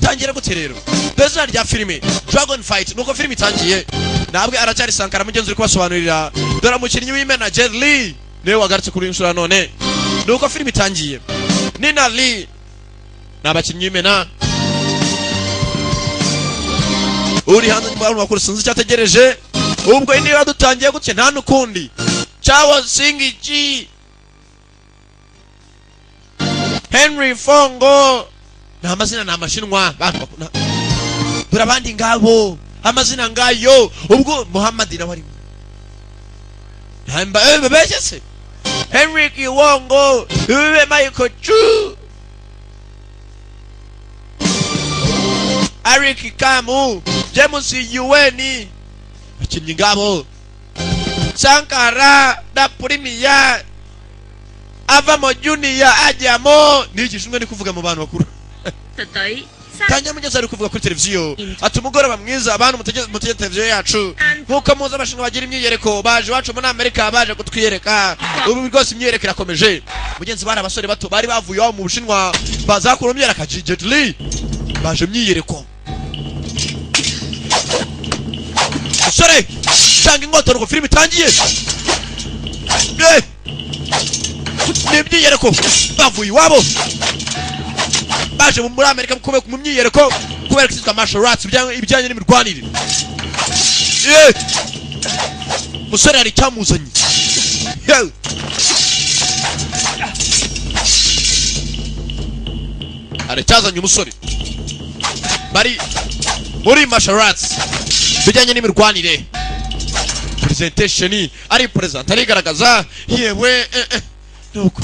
bitangira gute rero bezina rya filime Dragon Fight nuko filime itangiye nabwe aracyari Sankara mugenzi uri kubasobanurira dore umukinnyi w'Imena Jet Li niwe wagarutse kuri inshuro none nuko filime itangiye Nina Lee nabakinnyi w'Imena uri hanze nyuma y'amakuru sinzi cyategereje ubwo niba dutangiye gutse nta nukundi Chao Singiji Henry Fongo na amazina na amashinwa bantu burabandi ngabo amazina ngayo ubwo Muhammad na wari hamba bebeshese Henry Kiwongo bebe Michael Chu Eric Kamu James Yuweni bakinnyi ngabo Sankara da Premier avamo Junior ajyamo nigishimwe ni kuvuga mu bantu bakuru Tanya mugeze ari kuvuga kuri televiziyo ati umugoroba mwiza abantu mutegeze televiziyo yacu nkuko muza abashinwa bagira imyiyereko baje wacu muri Amerika baje kutwiyereka ubu rwose imyiyereko irakomeje mugenzi bari abasore bato bari bavuye aho mu Bushinwa bazakura imyiyereka Jet Li baje imyiyereko sore tanga ingoto ruko filime itangiye nimyiyereko bavuye iwabo baje muri Amerika kubera mu myiyereko kubera kwitwa martial arts ibijyanye n'imirwanire musore ari cyamuzanye ari cyazanye umusore bari muri martial arts bijyanye n'imirwanire presentation ari present ari garagaza yewe nuko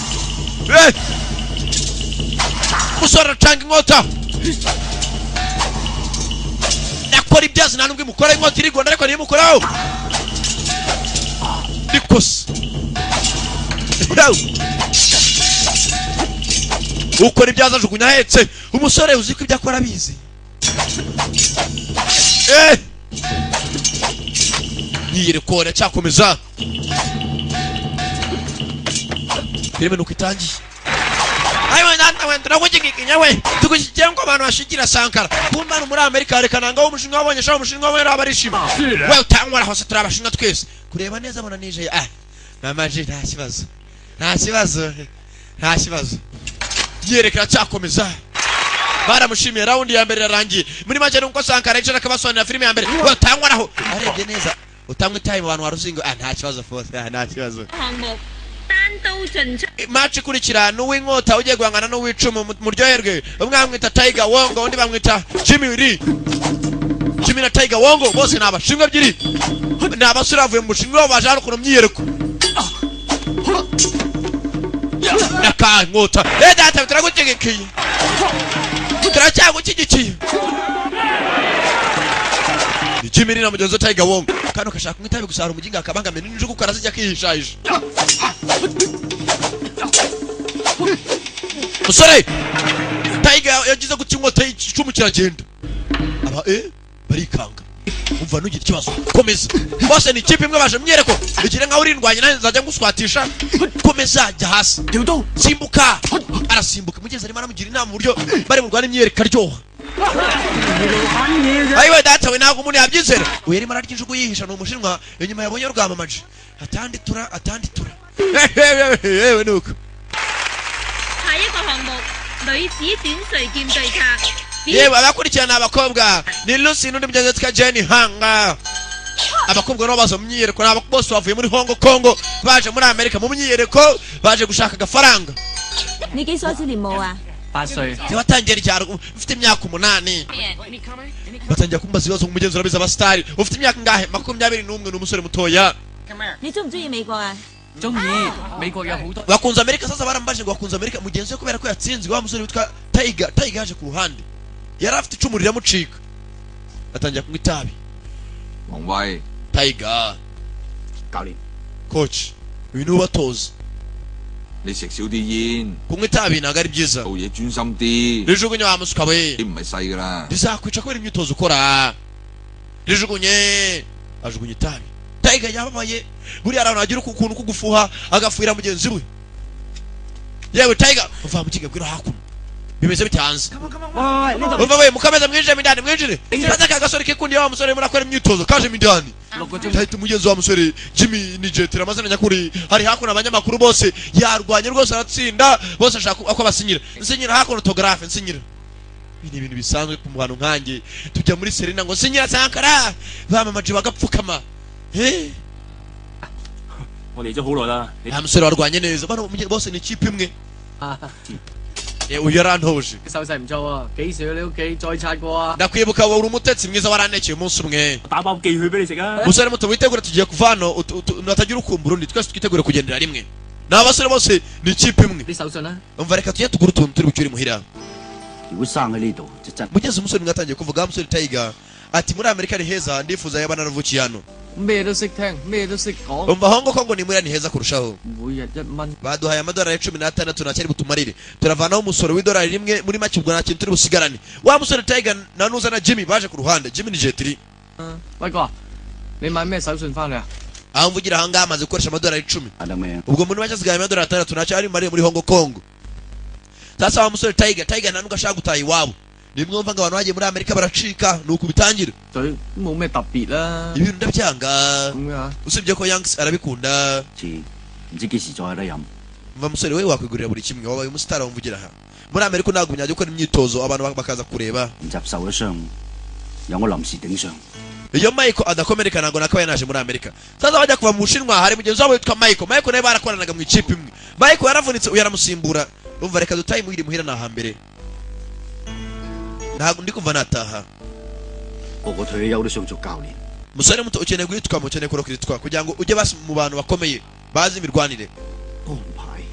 musora tanga inkota nakora ibyazi nta nubwo mukora inkota irigonda ariko niyo mukoraho nikose ukora ibyazi ajugunya ahetse umusore uzi ko ibyo akora bizi yirekora cyakomeza filime nuko itangiye ayo nanda wenda nakugikinya we tukugiye ngo abantu bashigira Sankara kumbana muri Amerika rekana ngo umushinga wabonye sha umushinga wawe abarishima we utangwara hose turabashinga twese kureba neza bona nije namaje nta kibazo yerekana cyakomeza baramushimiye round ya mbere yarangiye muri make nuko Sankara yicara akabasobanurira filime ya mbere we utangwaraho arebye neza utamwe time abantu waruzingo nta kibazo force nta kibazo match kurikirana uw'inkota ugiye guhangana n'uw'icumu muryoherwe umwe bamwita Tiger Wongo undi bamwita Jimmy Lee Jimmy na Tiger Wongo bose nabashinga byiri nabasura bavuye mu bushinga baje hano kuno myiyereko naka nkota data turagutegekiye turacyagukigikiye Jimmy Lee na mugenzi Tiger Wongo kano kashaka mwitabe gusara umuginga akabangamira n'injugu karazijya kihishayije musore Tiger yagize guti inkota icumu kiragenda aba barikanga umva nugira ikibazo komeza bose ni ikipe imwe baje myereko igire nka urindwanye nawe nzajya nguswatisha komeza jya hasi simbuka arasimbuka mugeze arimo aramugira inama uburyo bari mu rwanda imyereko aryoha ayiwe data we ntabwo umuntu yabyizera uyeri mara ry'injugu yihisha no umushinwa inyuma yabonye rwamamaje atanditura yewe nuko yewe abakurikirana abakobwa ni Lucy n'undi mugenzi witwa Jenny Hanga abakobwa no bazo myiyereko nabo bose bavuye muri Hong Kong baje muri Amerika mu myiyereko baje gushaka agafaranga ni kisozi limoa 8歲 watangiye ryaro ufite imyaka 8 batangiye kumbaza ibibazo mu mugenzi urabiza abastari ufite imyaka ngahe 21 n'umusore mutoya ni tumjuye Meigo中意美國有好多 bakunze Amerika sasa barambaje ngo bakunze Amerika mugenzi we kubera ko yatsinzwe wa musore witwa Tiger yaje ku ruhande yari afite icumu riramucika atangiye kunywa itabi 王威 Tiger 教練， coach ibintu batoza 你食少啲煙， kunywa itabi ntago ari byiza 做嘢專心啲， rijugunye wa musuka we 你唔係細噶啦。 rizakwica kubera imyitozo ukora rijugunye ajugunye itabi Tiger yababaye buri abantu agira ukuntu kugufuha agafuira mugenzi we yewe Tiger uva mu kiga gwira hakuno bimeze bite hanze 喂，呢度 umva we mukameza mwinjire midani mwinjire kaza ka gasore kikundi wa musore murakora imyitozo kaje midani 6個鐘 tahita umugenzi wa musore Jimmy ni jetera amazina nyakuri hari hakuno abanyamakuru bose yarwanye rwose aratsinda bose ashaka uko basinyira nsinyira hakuno autographe nsinyira ibi bintu bisanzwe ku muhano nkanjye tujya muri Serena ngo sinyira Sankara bamamaje bagapfukama 我嚟咗好耐啦，你 nta musore warwanye neza bano bose ni ikipe imwe uyu yarantoje 手勢唔錯喎，幾時去你屋企再刷過啊？ ndakwibuka wowe uri umutetsi mwiza waranekeye umunsi umwe 打包寄去俾你食啊！ musore muto witegura tugiye kuva hano natagira ukumbura undi twese twitegure kugendera rimwe n'abasore bose ni ikipe imwe 啲手信啦， umva reka tujye tugura utuntu turi bucyure muhira 如果生喺呢度就真 mugeze umusore mwatangiye kuvuga musore Tiger ati muri Amerika ni heza ndifuza yaba naravukiye hano 咩都識聽，咩都識講， umva hongo kongo ni muri ni heza kurushaho 每日1蚊， baduhaye amadolari 16 nacyari butumarire turavanaho umusoro w'idolari rimwe muri make ubwo nta kintu turi busigarane wa musore Tiger nanuza na Jimmy baje ku ruhande Jimmy ni jetiri 威哥，你買咩手信翻嚟啊？ aho mvugira aha ngaha amaze gukoresha amadolari 10 係咩？ ubwo muri make asigaye amadolari 6 nacyari mariye muri hongo kongo sasa wa musore Tiger nanuga ashaka gutaha iwabo nimwumva ngo abantu bagiye muri Amerika baracika nuko bitangira 佢冇咩特別啦， ibintu ndabyanga 咁啊， usibye ko Yanks arabikunda 似唔知幾時再有得飲。 mva musore we wakwigurira buri kimwe wabaye umusitari wumvugira aha muri Amerika ntabwo unyajya gukora imyitozo abantu bakaza kureba 唔集受咗傷，由我臨時頂上。 iyo Michael adakomereka ntabwo nakabaye naje muri Amerika sasa bajya kuva mu Bushinwa hari mugenzi wabo witwa Michael nawe barakoranaga mu ikipe imwe Michael yaravunitse uyu aramusimbura umva reka dutaye muhiri muhira na hambere ntabwo ndi kumva nataha 個個退咗休都想做教練， musore muto ukeneye guhitwa mu ukeneye kurokitwa kugira ngo ujye basi mu bantu bakomeye bazi imirwanire 安排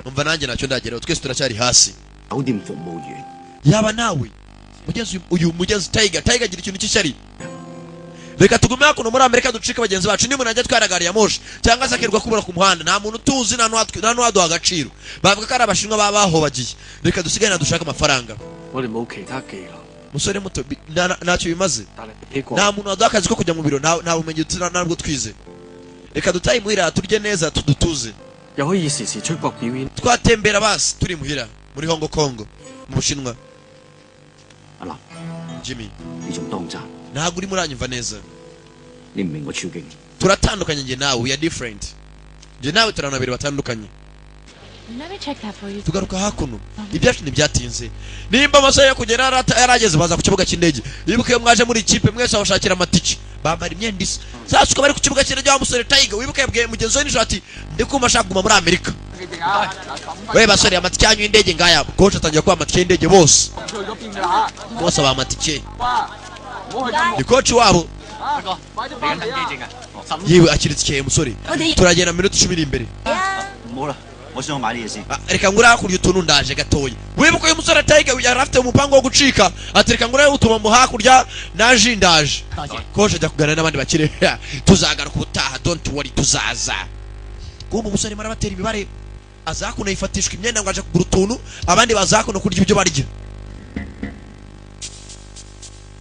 umva nanjye nacyo ndageraho twese turacyari hasi 酒店服務員， yaba nawe uyu mugezi Tiger agira ikintu cy'ishyari reka tugume hakuno muri Amerika ducika bagenzi bacu niba najya twaragari ya moshi cyangwa se akerwa kubura ku muhanda nta muntu tuzi nta n'uwaduha agaciro bavuga ko ari abashinwa baba bahobagiye reka dusigane na dushaka amafaranga 我哋冇其他技能， musore muto ntacyo bimaze 但係呢個 nta muntu waduha akazi ko kujya mu biro nta bumenyi ntabwo twize reka dutaye muhira turye neza tudutuze 又可以時時出國表演， twatembera basi turi muhira muri Hong Kong mu Bushinwa 阿林， Jimmy 你仲當賺， ntabwo urimo uranyumva neza 你唔明我處境。 turatandukanye njye nawe we are different njye nawe turi abantu babiri batandukanye Let me check that for you. tugaruka hakuno ibyacu ntibyatinze nimba amasaha yo kugera yarageze baza ku kibuga cy'indege wibuke iyo mwaje muri ikipe mwese abashakira amatike bambara imyenda isa sasa ukaba ari ku kibuga cy'indege wa musore Tiger wibuke yabwiye mugenzi we nijoro ati ndi kumva ashaka kuguma muri Amerika we basore amatike yanyu y'indege ngaya coach atangiye kuba amatike y'indege bose aba amatike ni coach wabo 威哥，嚟緊登機證啊， yewe akiri itike musore turagenda mu minota 10 iri imbere 唔好啦，我想買啲嘢先。 reka ngura hakurya utuntu ndaje gatoya wibuka uyu musore Tiger yari afite umupango wo gucika ati reka ngura utuma mu hakurya naje ndaje koje ajya kuganira n'abandi bakire tuzagaruka ubutaha don't worry tuzaza kumva umusore marabatera imibare azakuno yifatishwa imyenda ngo aje kugura utuntu abandi bazakuno kurya ibyo barya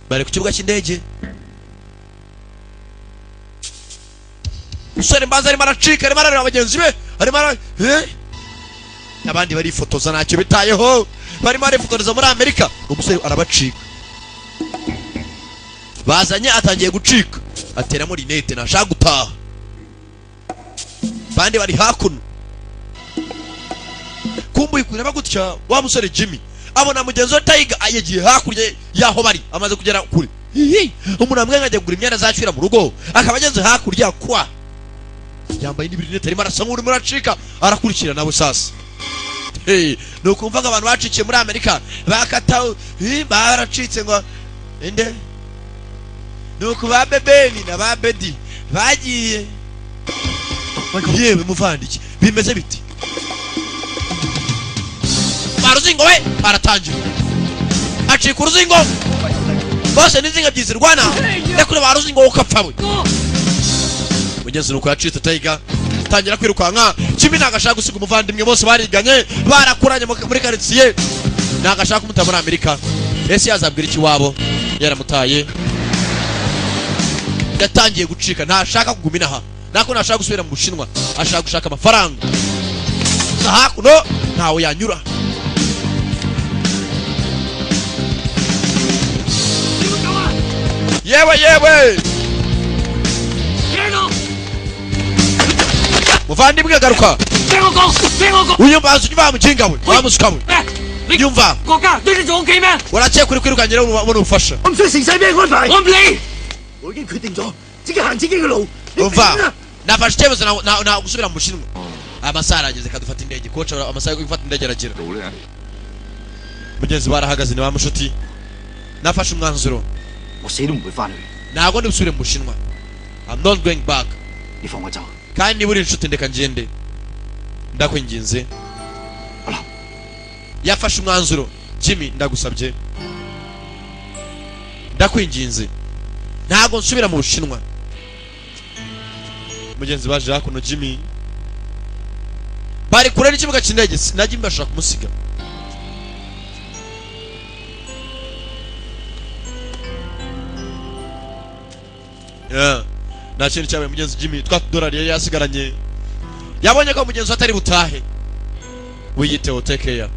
bari ku kibuga cy'indege umusore mbaza arimo aracika arimo arareba bagenzi be arimo abandi barifotoza ntacyo bitayeho barimo barifotoreza muri Amerika umusore arabacika bazanye atangiye gucika ateramo rinete nashaka gutaha bandi bari hakuno kumbuye kureba gutya wa musore Jimmy abona mugenzi wa Tiger ayegiye hakurya yaho bari amaze kugera kure umuntu amwe nkajya kugura imyenda zacira mu rugo akaba ageze hakurya kwa yambaye n'ibirinete arimo arasa nk'urimo aracika arakurikira nabo sasa ni ukumvaga abantu bacikiye muri Amerika bakataho baracitse ngo ende ni uku ba Bebeni na ba Bedi bagiye yewe muvandiki bimeze biti baruzingo we aratangira acika uruzingo bose n'inzinga byizirwana rekure baruzingo ukapfa we mugeze nuko yacitse Tiger tangira kwirukanka Jimmy nagashaka gusiga umuvandimwe bose bariganye barakuranye muri quartier nagashaka kumuta muri Amerika ese yazabwira iki wabo yaramutaye yatangiye gucika ntashaka kugumina aha nako nashaka gusubira mu Bushinwa ashaka gushaka amafaranga hakuno ntawe yanyura yewe muvandimwe garuka uyumvaza unyumva mujinga we wamusuka we yumva warakeye kuri kwirukangira ubona ubufasha umva nafashe icyemezo na gusubira mu Bushinwa amasaha arageze kadufata indege koca amasaha yo gufata indege aragera mugenzi barahagaze ni bamushuti nafashe umwanzuro ntabwo ndi busubire mu Bushinwa I'm not going back kandi buri inshuti ndeka ngende ndakwinginze yafashe umwanzuro Jimmy ndagusabye ndakwinginze ntabwo nsubira mu Bushinwa mugenzi baje hakuno Jimmy bari kure n'ikibuga cy'indege najye mbashaka kumusiga nta kintu cyabaye mugenzi Jimmy twa $2 yari yasigaranye yabonye ko mugenzi atari butahe wiyiteho take care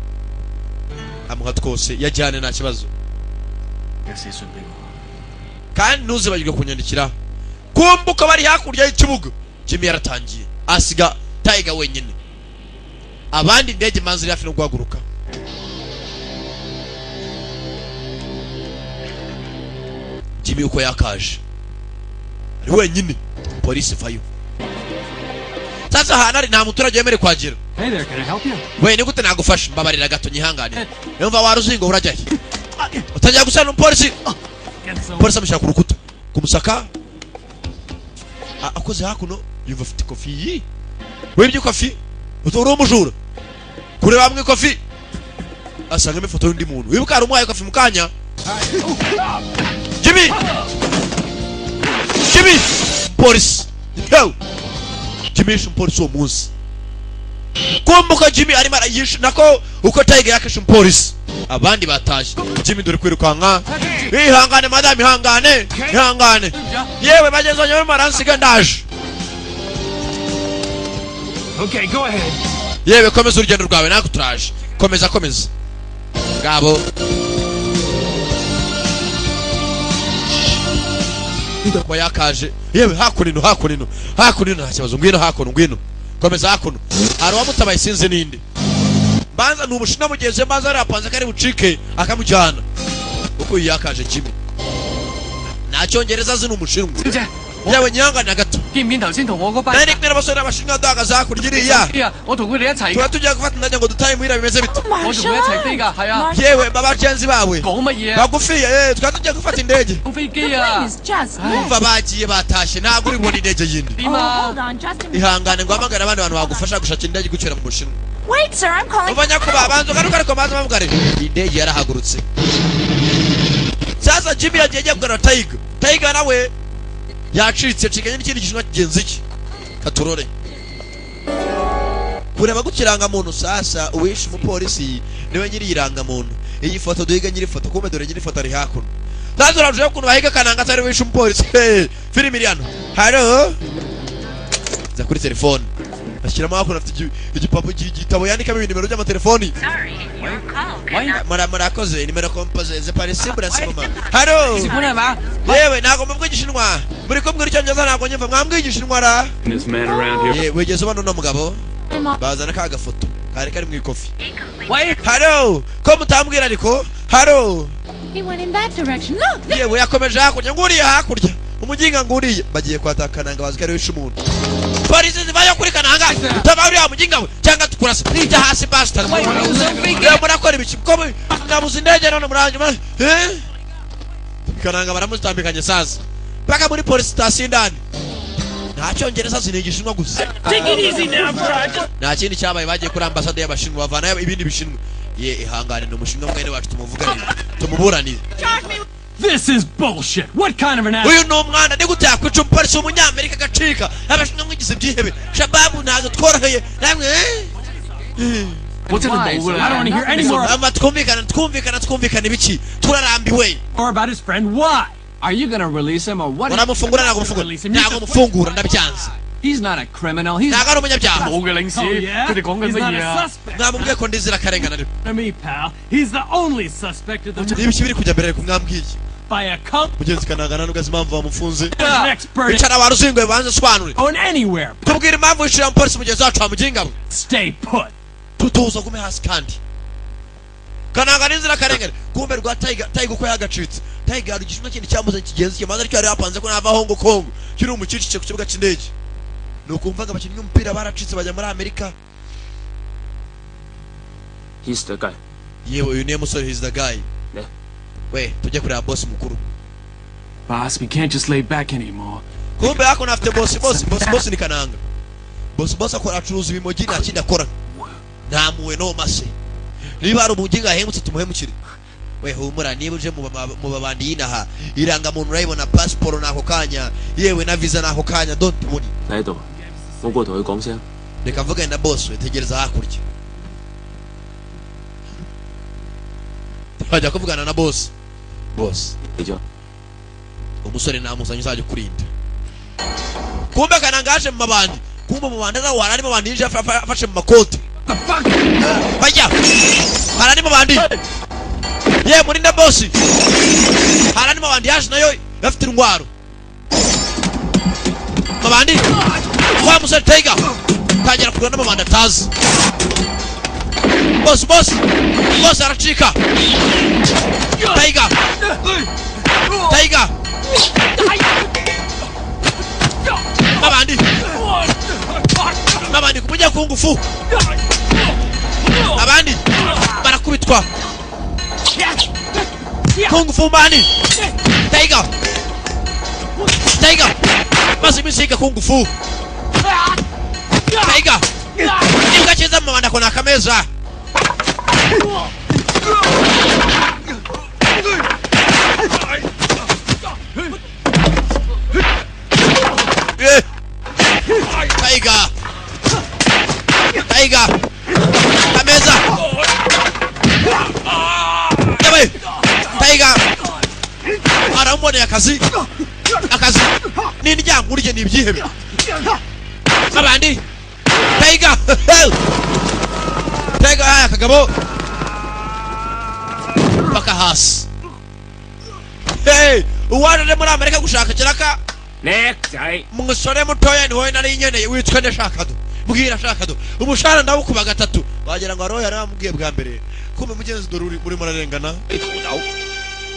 amuha twose yajyane nta kibazo kandi ntuzibagirwe kunyandikira kumbuka bari hakurya y'ikibuga Jimmy yaratangiye asiga Tiger wenyine abandi ndege manzuri hafi no guhaguruka Jimmy uko yakaje ari wenyine polisi fayo sasa hana nta muturage yemere kwagera Hey there, can I help you? we ni gute nagufasha mbabarira gato nyihangane yumva waruzingo urajya utangiye gusana polisi polisi amushaka ku rukuta kumusaka akoze hakuno yumva afite kofi wibye kofi utoro umujura kure bamwe kofi asanga ifoto y'undi muntu wibuka ari umwaye kofi mukanya Jimmy polisi yo Jimmy polisi umunsi kumbuka Jimmy arimo arayisha nako uko Tiger yakashe polisi abandi batashye Jimmy dore kwirukanka ihangane madame ihangane yewe bageze nyuma maransiga ndaje Okay, go ahead. yewe komeza urugendo rwawe nako turaje komeza ngabo kwa yakaje yewe hakunino nta kibazo ngwino komeza hakuno ari wamutabaye sinze ninde banza n'umushina mugenzi banza arapanze kari bucike akamujyana uko yakaje Jimmy nacyongereza zino umushinwa yewe nyangana gato nari kumwe n'abasore abashinwa duhagaze hakurya iriya tuba tugiye gufata indege ngo dutahe muhira bimeze bite yewe babagenzi bawe bagufiye twaba tugiye gufata indege umva bagiye batashye ntabwo uri bubone indege yindi ihangane ngo hamagare abandi bantu bagufasha gushakira indege gucyura mu Bushinwa umva nyakuba banza ugaruka ariko banza bamugare indege yarahagurutse sasa Jimmy yagiye kugana Tiger nawe yacitse cikanye n'ikindi gishinwa kigenzi iki katurore kureba gukiranga muntu sasa uwishe umupolisi niwe nyiri iranga muntu iyi foto duhiga nyiri foto kumbe dore nyiri foto ari hakuno sasa uraje ukuntu bahiga kananga atari wishe umupolisi filimi iri hano halo za kuri telefone ashyiramo hakuno afite igipapu igitabo yandikamo nimero y'amatelefoni murakoze nimero composé c'est pas simple à ce moment halo yewe ntago mubwigishinwa muri ko mwiri cyongereza ntago nyumva mwambwigishinwa ra This man around here. yewe wegeze bano no mugabo bazana ka gafoto kari mu ikofi halo ko mutambwira ariko halo He went in that direction. Look! yewe yakomeje hakurya nguriye hakurya umuginga nguriye bagiye kwatakananga bazikari wishe umuntu polisi zivayo kuri kananga tabari ya muginga we cyangwa tukurasa nijya hasi basta yewe murakora ibiki ko nabuze indege none muranyuma kananga baramutambikanye sasa paka muri police station ndani ntacyongereza zinigishinwa gusa nta kindi cyabaye bagiye kuri ambasade y'abashinwa bavana ibindi bishinwa ye ihangane n'umushinwa mwene wacu tumuburanire This is bullshit. What kind of an ass? uyu no mwana ni gute yakwica umupolisi w'umunyamerika gacika abashinwa mwigize byihebe shababu ntazo tworoheye namwe What's in the I don't want to hear any more twumvikana ibiki turarambiwe about his friend. Why? Are you gonna release him or what? uramufungura ntago mufungura ndabyanze He's not a criminal. He's ntago ari umunyabyaha Oh yeah? He's not a suspect. mwamubwiye ko ndizira karengana ariko To me, pal, he's the only suspect of the niba iki biri kujya mbere ku mwambwiye by a cop. mugenzi Kananga nta n'ubwo azi impamvu bamufunze. An expert Bicara baruzingo banze asobanure. on anywhere. Tubwire impamvu yishira mu polisi mugenzi wacu wamuginga bwe. Stay put. Tutuza gume hasi kandi. Kananga n'inzira karengere. Kumbe rwa Tiger uko yagacitse. Tiger rugishimwe kindi cyambuze kigenzi kimanza cyo yari yapanze ko nava Hong Kong. Kiri umucici ku kibuga cy'indege. Nukumvaga abakinnyi b'umupira baracitse bajya muri Amerika. He's the guy. Yewe uyu niye musore, he's the guy. Yeah. We tujye kureba boss mukuru. Boss, we can't just lay back anymore. Kumbe yako nafite boss ni Kananga. Boss akora acuruza ibimogi nta kindi akora. Nta muwe no mase. Niba ari umuginga ahemutse tumuhemukire. We humura niba uje mu babandi yinaha iranga muntu urayibona passport nako kanya yewe na visa nako kanya don't worry. 喺度，我過同佢講聲。 Reka mvuga na boss we tegereza hakurya. Bajya kuvugana na boss. Boss. 你咗。 Umusore namuzanye uzaje kurinda. Kumbe Kananga aje mu mabandi. Kumbe mu bandi za warari mu bandi afashe mu makoti. Bajya. Harani mu bandi. Ye murinda boss. Harani mu bandi yaje nayo bafite indwaro. Mabandi. Kwa musore Tiger. Tangira kurwana mu bandi atazi. Boss aracika. Tiger. Mabandi kumujya ku ngufu. Abandi barakubitwa. Ku ngufu mani. Tiger. Basi misika ku ngufu. Tiger. Ingacheza mabandi akona kameza. Tiger. Kameza. Yabe. Tiger. Arambone akazi. Nini jangu urije nibyihebe. Abandi. Tiger. Tiger kagabo. Paka hasi. Hey, uwana muri Amerika gushaka kiraka. Next, Musore mutoya ni wowe nari nyeneye witwa ndashakado. Mbwira shakado. Umushara ndawo kuba gatatu. Wagira ngo aroya yaramubwiye bwa mbere. Kumbe mugenzi doruri muri murarengana. 你逃走，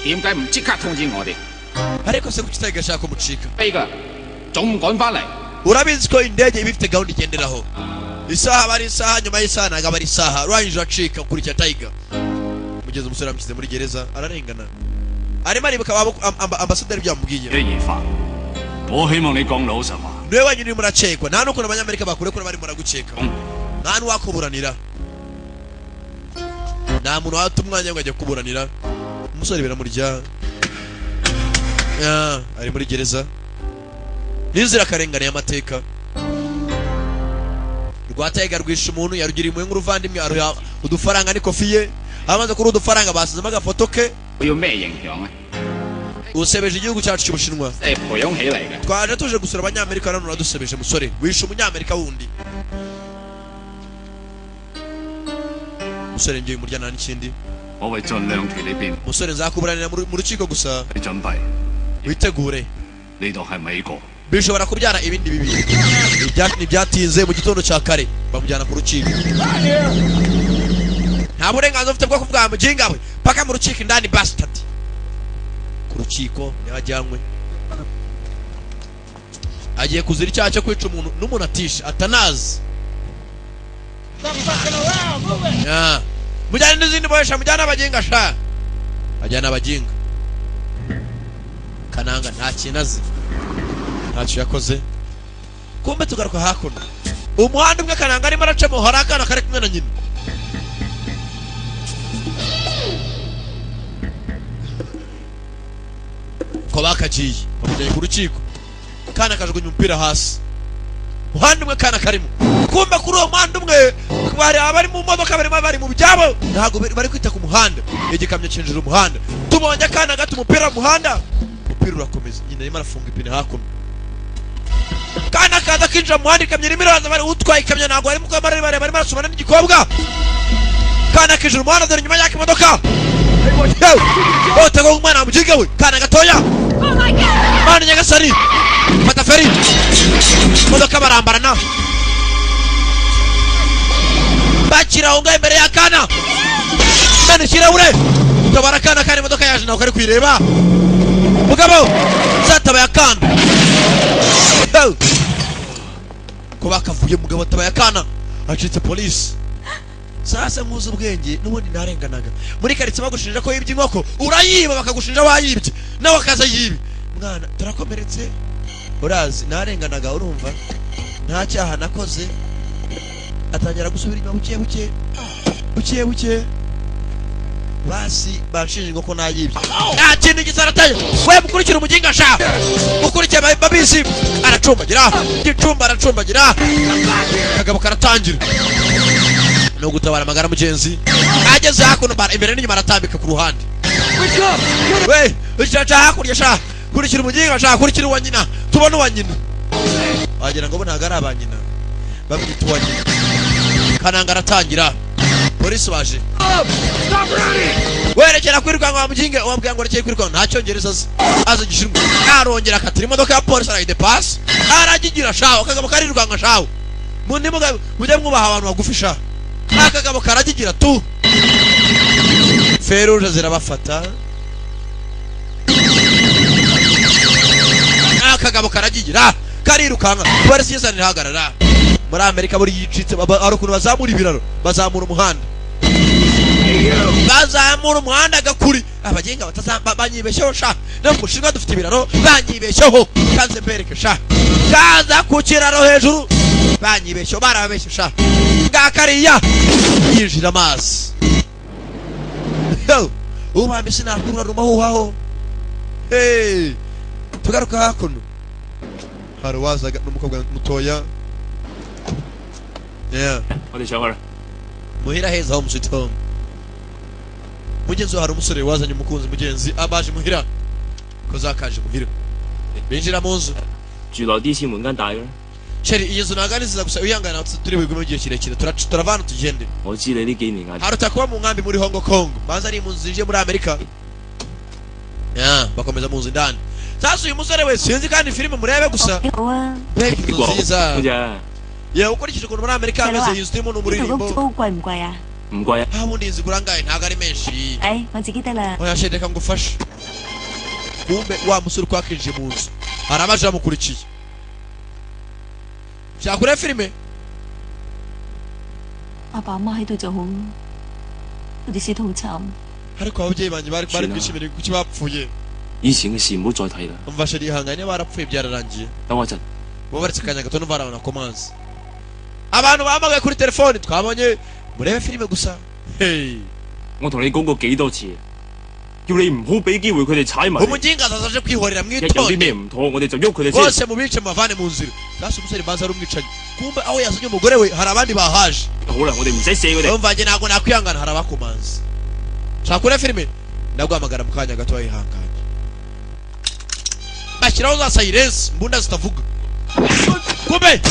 點解唔即刻通知我哋？ Ariko se kuki Tiger ashaka kumucika. 飛㗎，仲唔趕翻嚟？ Urabizi ko indege ibifite gahunda igenderaho. Isaha bari isaha nyuma y'isaha naga bari isaha. Rwanyije acika kuri cya Tiger. Mugenzi umusore amukize muri gereza ararengana. Arimo aribuka ambasaderi byamubwiye. 嘅嘢法，我希望你講老實話。 Niwe wanyine muracekwa. Nta nuko abanyamerika bakure ko bari muraguceka. Nta nuwakuburanira. Nta muntu watumwanya ngo ajye kuburanira. Umusore biramurya. Ari muri gereza. N'inzira karengane y'amateka. Rwa Tiger rwisha umuntu yarugiriye imwe nk'uruvandimwe aruya udufaranga ni kofi ye. Amaze kuri udufaranga basizemo agafoto ke. 我要咩影響咧？ Usebeje igihugu cyacu cy'Ubushinwa. 係培養起嚟嘅。 Twaje tuje gusura abanyamerika none uradusebeje musore. Wisha umunyamerika wundi. Musore ngiye muryana n'ikindi. 我會盡量企呢邊。 Musore nzakuburanira mu rukiko gusa. 你準備， Witegure. 呢度係美國。 Bishobora kubyara ibindi bibi. Ibyatinze mu gitondo cya kare bamujyana ku rukiko. Nta burenganzira ufite bwo kuvuga muginga we. Paka mu rukiko indani bastard. Ku rukiko yajyanywe. Agiye kuzira icyaha cyo kwica umuntu n'umuntu atisha atanazi. Mujyana n'izindi boyesha mujyana abaginga sha. Ajyana abaginga. Kananga nta kinazi. Ntacyo yakoze. Kumbe tugaruka hakuno. Umuhanda umwe Kananga arimo aracamo harakana kare kumwe na nyina. Ko bakagiye bamujyanye ku rukiko. Kana kajugunya umupira hasi. Umuhanda umwe kana karimo. Kumbe kuri uwo muhanda umwe bari abari mu modoka bari mu byabo. Ntago bari kwita ku muhanda. Igikamyo cyinjira umuhanda. Tubonye kana gato umupira mu muhanda. Umupira urakomeza. Nyina arimo arafunga ipine hakuno. Kana kaza kinjira mu muhanda ikamyo irimo iraza bari utwaye ikamyo ntago arimo kwamara bari barasubana n'igikobwa. Kana kinjira umuhanda dore nyuma y'aka imodoka. otega umwana mujinga we kana gatoya mani nyagasani fata feri modoka barambarana bakira unga imbere ya kana mani kirahure tabara kana kari modoka yaje nawe kari kwireba mugabo zataba kana kuba kavuye mugabo tabaya kana acitse police sasa nkuza ubwenge nubundi narenganaga muri karitsiye bagushinja ko yibye inkoko urayiba bakagushinja wayibye nawe akaza yibi mwana turakomeretse urazi narenganaga urumva nta cyaha nakoze atangira gusubira inyuma buke basi bashinje inkoko nayibye nta kintu gisarataye we mukurikira umuginga sha mukurikira babisi aracumbagira gicumba aracumbagira kagabo karatangira no gutabara amagara mugenzi ageze hakuno bara imbere n'inyuma aratambika ku ruhande we ucaca hakurya sha kurikira umuginga sha kurikira uwa nyina tubona uwa nyina wagira ngo ntago ari abanyina babita uwa nyina kananga aratangira polisi baje werekera kwirukanka wa muginge wabwira ngo rekeye kwirukanka nta cyongereza aza gishirwa arongera akatira imodoka ya polisi arayide pass aragigira shawo kagabo karirukanka shawo mundi mugabo mujye mwubaha abantu bagufisha akagabo karagigira tu feruje zirabafata akagabo karagigira karirukanka polisi yesani hagarara muri Amerika buri yicitse ari ukuntu bazamura ibiraro bazamura umuhanda bazamura umuhanda gakuri abagenga batazamba banyibesheho sha no mushinga dufite ibiraro banyibesheho kanze mbereke sha kaza ku kiraro hejuru banyibesheho barabeshe sha ngakariya yinjira amazi ubambe sinakura rumaho haho tugaruka hakuno hari wazaga n'umukobwa mutoya我哋上去啦。 muhira heza home sweet home mugenzi hari umusore wazanye umukunzi mugenzi abaje muhira ko zakaje muhira binjira mu nzu 住耐啲先門間大嘅。 sheri iyi nzu naganiza gusa uyangana turi bigume mu gihe kirekire turavana tugende 我知你呢幾年壓 haruta kuba mu nkambi muri Hong Kong banza ari mu nzu zinje muri Amerika bakomeza mu nzu ndani sasa uyu musore we sinzi kandi filime murebe gusa 好啊， nziza 好咋？ yewe ukurikije ukuntu muri Amerika ameze iyi nzu irimo 呢度 n'umuririmbo 屋租貴唔貴啊？ 唔貴啊。 ubundi inzu igura angahe ntago ari menshi 誒，我自己得啦。 oya sheri reka ngufashe kumbe wa musore kwakinjiye mu nzu arabaje bamukurikiye shakure filime 阿爸阿媽喺度就好，佢哋死得好慘。 ariko ababyeyi banjye bari bishimira kuki bapfuye 以前嘅事唔好再提啦。 umva sheri ihangane barapfuye byararangiye 等我一陣。 mubaretse akanya gato numva arabona komanzi abantu bahamagaye kuri telefone twabonye murebe filime gusa hey 我同你講過幾多次，叫你唔好俾機會佢哋踩埋嚟。 umuginga azaje kwihorera 一有啲咩 mwitonde 唔妥，我哋就喐佢哋先。 bose mubice mubavane mu nzira sasa umusore mbanza ari umwicanyi kumbe aho yazanye umugore we hari abandi bahaje 好啦，我哋唔使射佢哋。 umva njye ntabwo nakwihangana hari abakomanzi shakure filime ndaguhamagara mu kanya gato wihanganye bashyiraho za silence mbunda zitavuga kumbe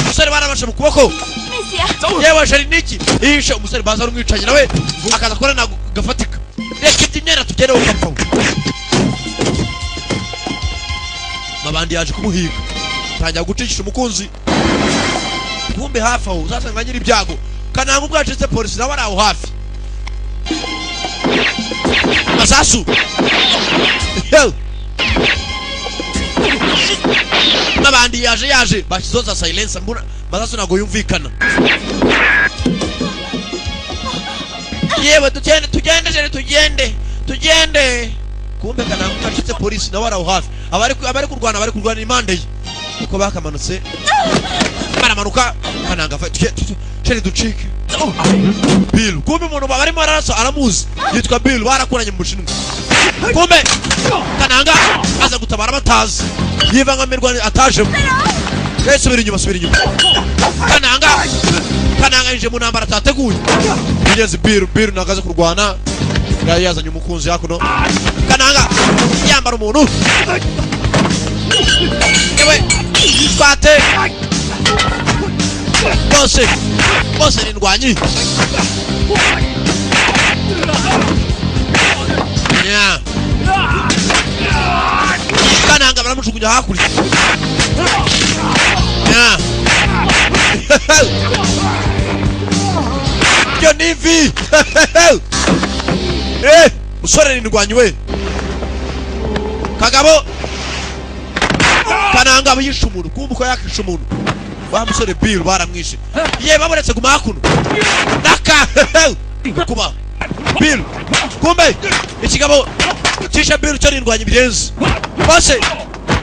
umusore barabashe mu kuboko 咩事啊？ yewe sheri niki yishe umusore baza ari umwicanyi nawe akaza kora ntabwo gafatika reka iby'imyenda tugere ukapfa mabandi yaje kumuhiga tangira gucikisha umukunzi kumbe hafi aho uzasanga nyiri ibyago kananga ubwo yacitse polisi nawe ari aho hafi masasu n'abandi yaje bashyizeho za silence mbona masasu ntabwo yumvikana yewe tugende jere tugende kumbe kananga kacitse polisi nawe ari aho hafi abari kurwana impande ye uko bakamanutse baramanuka kananga jere ducike Bill kumbe umuntu barimo ararasa aramuzi yitwa Bill barakuranye mu Bushinwa kumbe kananga aza gutabara batazi yivangamirwa atajemo subira inyuma kananga yinje mu ntambara atateguye yigeze Bill nagaze kurwana yari yazanye umukunzi yakuno kananga yambara umuntu yewe twate bose ni ndwanyi Yeah. Kananga baramujugunya hakurya. Yeah. Yo nivi. Musore nindwanyi we. Kagabo. Kananga abisha umuntu kumbuko yakisha umuntu. Wa musore Bill baramwishe. Ye baboretse kumakuno. Naka. Kuba. Bill. Kumbe ikigabo kisha Bill cyo nindwanyi birenze. Bose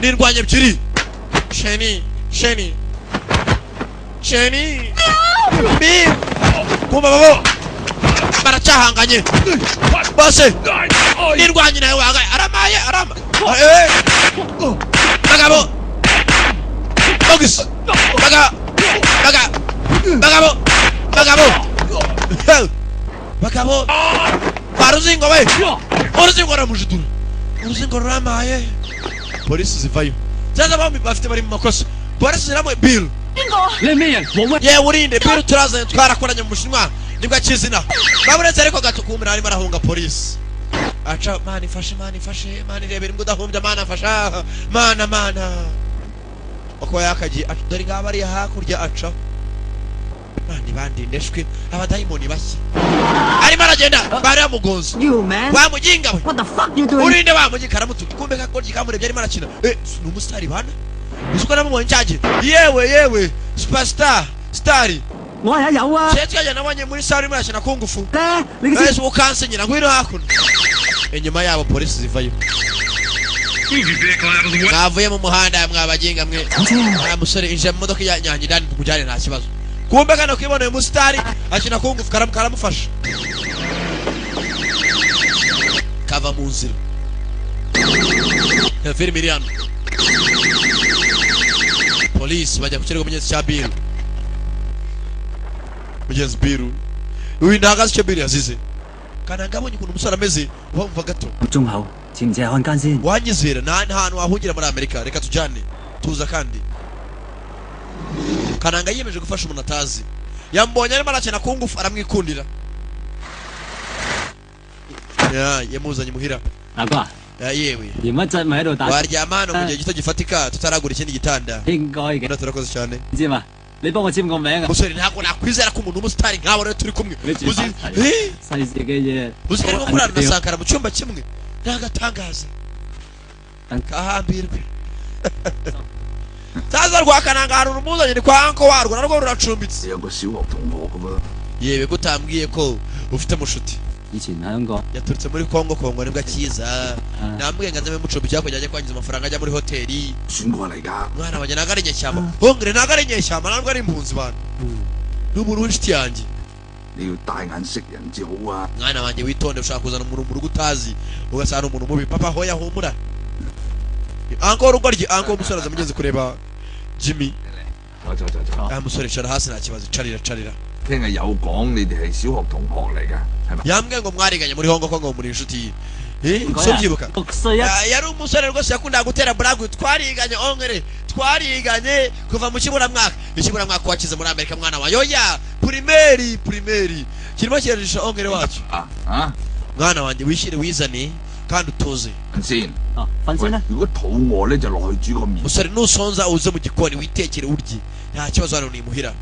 nindwanyi ebyiri. Sheni. Bill. Kumbe babo. Baracahanganye. Bose nindwanyi nawe wagaye aramaye arama. Bagabo. Bogus. Bagabo. Baruzingo we. Uruzingo ramujidura. Uruzingo ramaye. Polisi zivayo. Sasa bafite bari mu makosa. Polisi ziramwe Bill. Ye urinde Bill turaza twarakoranye mu mushinwa nibwo akizina. Baburetse ariko gatukumira ari marahunga polisi. Acha mani fashe mani rebera imbwa dahumbya mana fasha mana uko yakagiye dore ngaba ari hakurya aca bandi ndeshwe abadayimoni bashya ari maragenda bari amugonza bamuginga we What the fuck you doing? urinde bamugikara mutu kumbe kakoryi kamurebye ari marakina ni umustar bana usuko namubonye cyaje yewe superstar stari Chetya nabonye muri sari marashina kungufu Yesu ukansenyira ngwino hakuno Enyuma yabo polisi zivayo Navuye mu muhanda mwabaginga mwe musore inje mu modoka yanyanyi dani kujyane nta kibazo kumbe kana kwibona uyu mustari akina kungufu karamufasha kava mu nzira Film Miriam Polisi bajya ku kirego mugenzi cya Bill Mugenzi Bill uyu ndagaze cyo Bill yazize kana ngabonye ukuntu umusore ameze wumva gato Jungho Jimje Hongansin wanyizera nta hantu wahungira muri Amerika reka tujyane tuza kandi Kananga yiyemeje gufasha umuntu atazi yambonye arimo arakena kungufu aramwikundira yamuzanye muhira Agwa yewe Yimaza mahero ta waryamana mu gihe gito gifatika tutaragura ikindi gitanda Ingoye turakoze cyane Nzima Lipo ngo chimgo menga musore ntabwo nakwizera ko umuntu umustar nkabo rero turi kumwe uzi Sayizigeye uzi ko kurana na Sankara mu cyumba kimwe nagatangaza kahambirwe Taza rwa Kananga hari urumuzanye ni kwa anko warwo narwo ruracumbitse有個小學同學咁啊， yewe gutambwiye ko ufite mushuti 以前喺香港 yaturutse muri Kongo nibwo akiza nambwiye nganze mucubi cyako cyajya kwangiza amafaranga ajya muri hoteli 選過嚟㗎。 mwana wanjye nagari nyeshyamba hongere nagari nyeshyamba ntabwo ari impunzi bana n'umuntu w'inshuti yanjye 你要大眼識人至好啊！ mwana wanjye witonde ushaka kuzana umuntu mu rugo utazi ugasanga umuntu mubi papa hoya humura anko rugoryi anko umusore azamugeze kureba Jimmy 走， musore cara hasi nta kibazo carira 聽日有講你哋係小學同學嚟㗎，係咪？ yambwiye ngo mwariganye muri Hongo ngo muri inshuti so byibuka yari umusore rwose yakundaga gutera brag twariganye ongere twariganye kuva mu kiburamwaka wakize muri Amerika mwana wa yoya primeri kirimo kirisha ongere wacu mwana wanjye wishire wizane kandi utoze 先。 瞓先啦 如果肚餓咧，就落去煮個麵。 musore nusonza uze mu gikoni witekere urye nta kibazo hano ni muhira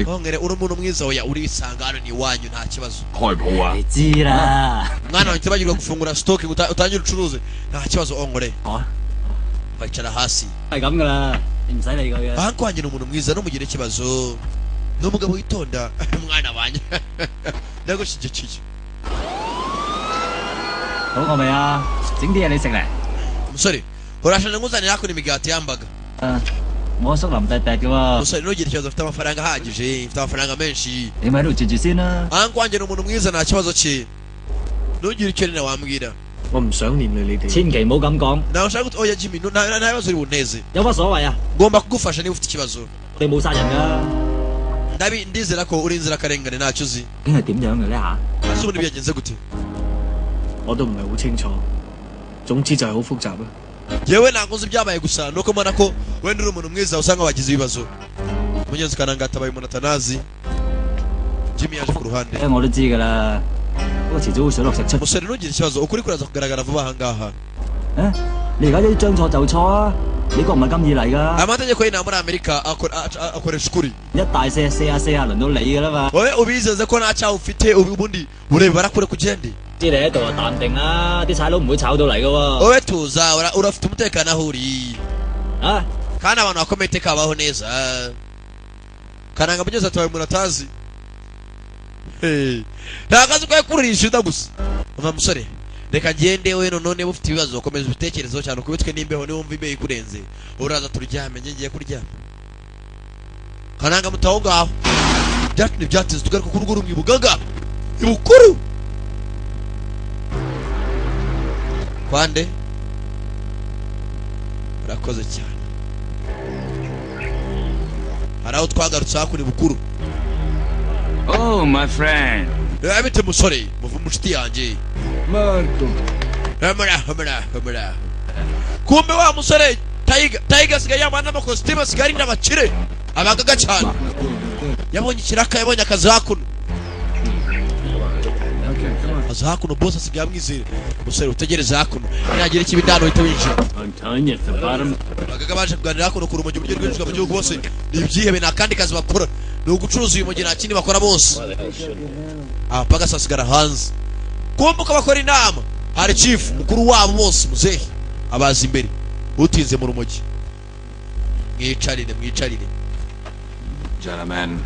ongere uri umuntu mwiza oya urisanga hano ni wanyu nta kibazo 開鋪啊！ 知啦 mwana wanjye bagirwa gufungura stock utangire ucuruze nta kibazo ongore bayicara hasi 係咁噶啦你唔使理佢嘅 Anko wanjye ni umuntu mwiza numugira ikibazo n'umugabo witonda mwana wanjye ndagushigikiye 好過未啊整啲嘢你食嚟 musore urashanje nguzanira hako n'imigati yambaga 我阿叔林伯伯嘅喎 musore nugira ikibazo afite amafaranga ahagije afite amafaranga menshi 你咪喺度住住先啦 Anko wanjye ni umuntu mwiza nta kibazo cye nugira icyo nina wambwira 我唔想連累你哋。 千祈唔好咁講 nawe ushaka oya Jimmy nta bibazo uri bunteze 有乜所謂啊 ngomba kugufasha niba ufite ikibazo 我哋冇殺人噶 ndizera ko uri inzirakarengane ntacyo uzi 究竟係點樣嘅咧嚇 ese ubundi byagenze gute 我都唔係好清楚。總之就係好複雜啦。 yewe ntabwo nzi ibyabaye gusa nuko mbona ko wenda uri umuntu mwiza usanga wagize ibibazo mugenzi Kananga atabaye umuntu atanazi Jimmy yaje ku ruhande 我都知㗎啦我遲早會水落石出。 umusore ntugire ikibazo ukuri kuraza kugaragara vuba aha ngaha 你而家啲將錯就錯啊！美國唔係咁易嚟㗎。 amategeko y'inaha muri amerika akoresha ukuri 一大四下輪到你㗎啦嘛。 wowe ubizeze ko nta cyaha ufite ubundi urebe barakure kugende 知你喺度就淡定啦，啲差佬唔會炒到嚟㗎喎。 wowe tuza urafite umutekano aho uri 啊！ kandi abantu bakomeye iteka babaho neza kananga mugeze atabaye umuntu atazi nta kazi ko kurisha uda gusa uva musore reka ngende we none niba ufite ibibazo komeza ubitekerezo cyane ukubitwe n'imbeho niba wumva imbeho ikurenze uraza turyame ngiye kuryama kananga mutaho ngaho byatumye byateze tugaruka ku rugo rumwe ibugaga ibukuru kwande urakoze cyane hari aho twagarutse hakuri bukuru Oh, my friend. bite musore muvu mushiti yanjye Marco. hamara kumbe wa musore Tiger sigaye yamana n'amakositimu asigaye ari n'abakire abagaga cyane yabonye ikiraka yabonye akazi hakuno akazi hakuno boss asigaye amwizere musore utegereze hakuno nagira ikibindano uhita winjira Antoine at the bottom. abagaga baje kuganira hakuno ku rumogi buryo rwinjira mu gihugu bose ni ibyihebe nta kandi kazi bakora ni ugucuruza uyu mugi nta kindi bakora bose abapaga sasigara hanze kumbuka bakora inama hari chief mukuru wabo bose muzehe abaza imbere utinze mu rumogi mwicarire Gentlemen,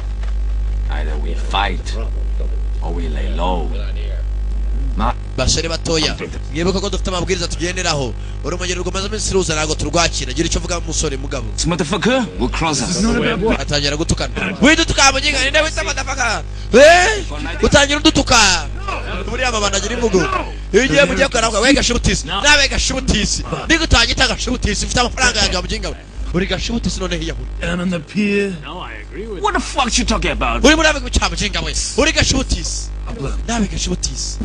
either we fight or we lay low. basore batoya mwibuka ko dufite amabwiriza tugenderaho urumogi rukomeza iminsi ruza ntabwo turwakira gira icyo uvuga musore mugabo This motherfucker will cross us. atangira gutukana widutuka muginga ninde wita motherfucker utangira udutuka buriya amabanda agira imvugo iyo ugiye mugiye kugana we gashibutisi nawe gashibutisi nigutangira gashibutisi ufite amafaranga yanjye muginga we uri gashibutisi none hiyahuri Down on the pier. No, I agree with What the fuck you talking about? uri muri abo cyabo muginga we uri gashibutisi nawe gashibutisi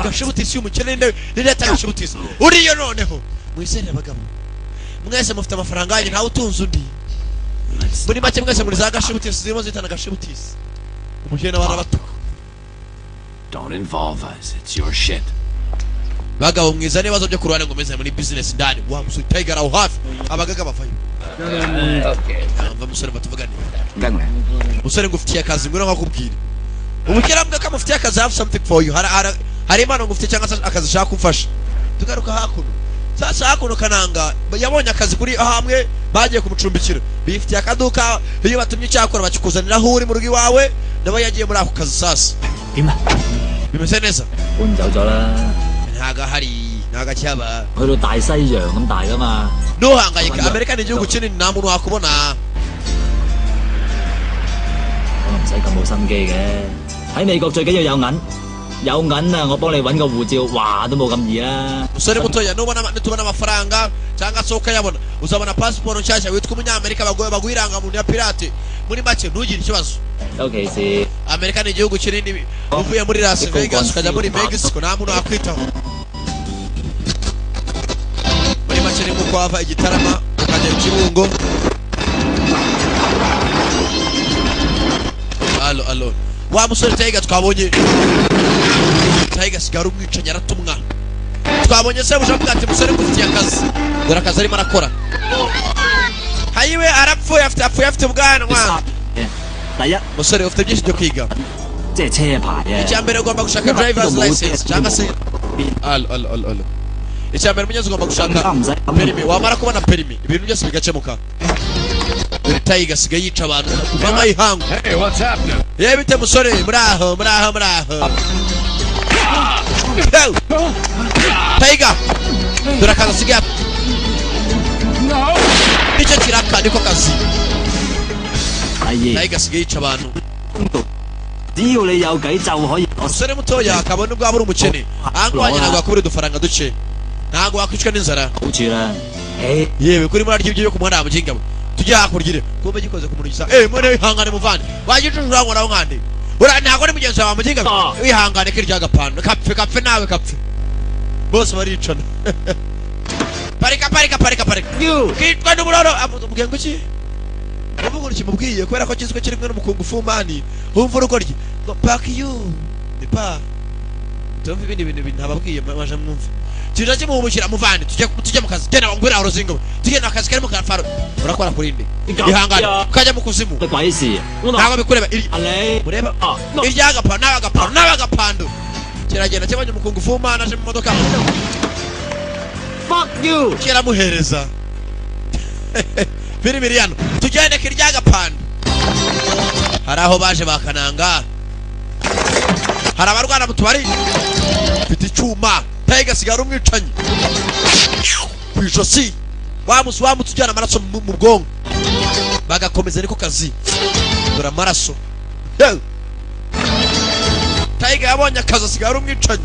gashibutisi y'umukene ninde atagashibutisi uriyo noneho mwisere abagabo mwese mufite amafaranga yanjye ntawe utunze undi muri make mwese muri za gashibutisi zirimo zitana gashibutisi umukene warabatuka Don't involve us. It's your shit. bagabo mwiza n'ibibazo byo kurwana ngo meze muri business ndani wa musore Tiger aho hafi abagaga bavayo mva musore batuvugane musore ngufitiye akazi ngwino nkakubwira umukera mbwa kamufitiye akazi have something for you hari imana ngufitiye cyangwa akazi shaka kumfasha tugaruka hakuno sasa hakuno kananga yabonye akazi kuri hamwe bagiye kumucumbikira bifitiye akaduka iyo batumye cyakora bakikuzanira aho uri mu rugo iwawe nabo yagiye muri ako kazi sasa bimeze neza 搬走咗啦， ntaga hari ntaga cyaba 去到大西洋咁大噶嘛。 ntuhangayike amerika ni igihugu kinini nta muntu wakubona 我唔使咁冇心機嘅，喺美國最緊要有銀，有銀啊！我幫你揾個護照，話都冇咁易啦。 musore mutoya nitubona amafaranga cyangwa se ukayabona uzabona pasiporo nshyashya witwa umunyamerika baguha irangamuntu ya pirate muri make ntugire ikibazo 尤其是 amerika ni igihugu kinini uvuye muri las vegas ukajya muri mexico nta muntu wakwitaho muri make ni nko wava igitarama ukajya ikibungo alo wa musore Tiger twabonye Tiger sigara umwicanyi aratumwa twabonye se bujavuga ati musore mufitiye akazi dore akazi arimo arakora hayiwe arapfuye afite ubwanwa 第一 musore ufite byinshi byo kwiga 即係車牌啊， icyambere ugomba gushaka driver's license cyangwa se alo icyambere munyezi ugomba gushaka perimi wamara kubona perimi ibintu byose bigakemuka dore Tiger asigaye yica abantu kuvamo ihangu Hey, what's happening? yewe bite musore muraho Tiger dore akazi asigaye nicyo kiraka niko kazi 第二 Tiger asigaye yica abantu 只要你有計就可以。 umusore mutoya akabona ubwo uri umukene ahangwanye ntabwo wakubura udufaranga duke ntabwo wakwicwa n'inzara 好處啦。 yewe kuri muri aryo byo kumwana amuginga tujye hakurya kumbe gikoze ku muntu gisa mwene wihangane muvane wagicucu urangora nkande ntabwo ari mugenzi wawe amuginga wihangane kirya gapano kapfe nawe kapfe bose baricana parika kitwa n'umuroro amugenga iki uvuga kimubwiye kubera ko kizwe kiri mwe n'umukungu fumani humva urugo rye ngo pack you ni pa tumve ibindi bintu ntababwiye maje mwumve tuje kimubukira muvandi tujye mu kazi genda ngwira aho ruzingo tugenda akazi karimo karafaro urakora kurinde ihangana kajya mu kuzimu ntabwo bikureba mureba n'agapando kiragenda cyabanye umukungu fuma naje mu modoka fuck you kiramuhereza biri miliyano tugende kiryagapando hari aho baje bakananga hari abarwana mu tubari mfite icyuma Tiger sigara umwicanyi kwijosi wamutujyana amaraso mu bwonko bagakomeza niko kazi dora amaraso Tiger yabonye akazi sigara umwicanyi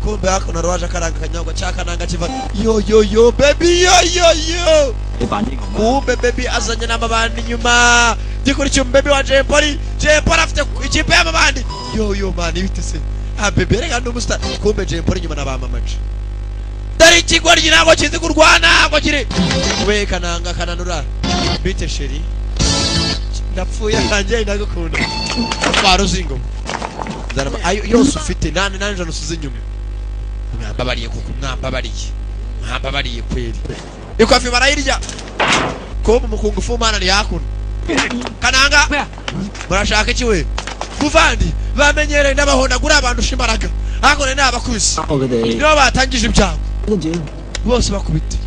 kumbe hako narwaje akaranga kanyagwa cyakananga kiva yo baby yo kumbe baby azanye n'amabandi nyuma gikurikiye baby wa Jempoli afite ikipe y'amabandi yo man ibite se baby rega n'umusta kumbe Jempoli nyuma nabamamaje dari kigoryi ntabwo kizi kurwana ngo kiri we kananga kananura bite sheri ndapfuye kanjye ndagukunda baruzingo zara ayo yose ufite nane jano suze nyuma mwambabariye kuko mwambabariye kweli ikofi barayirya ko mukungu fumana ni yakuna kananga murashaka iki we muvandi bamenyereye ndabahondagura abantu shimbaraga akone n'abakubise nibo batangije ibyago bose bakubite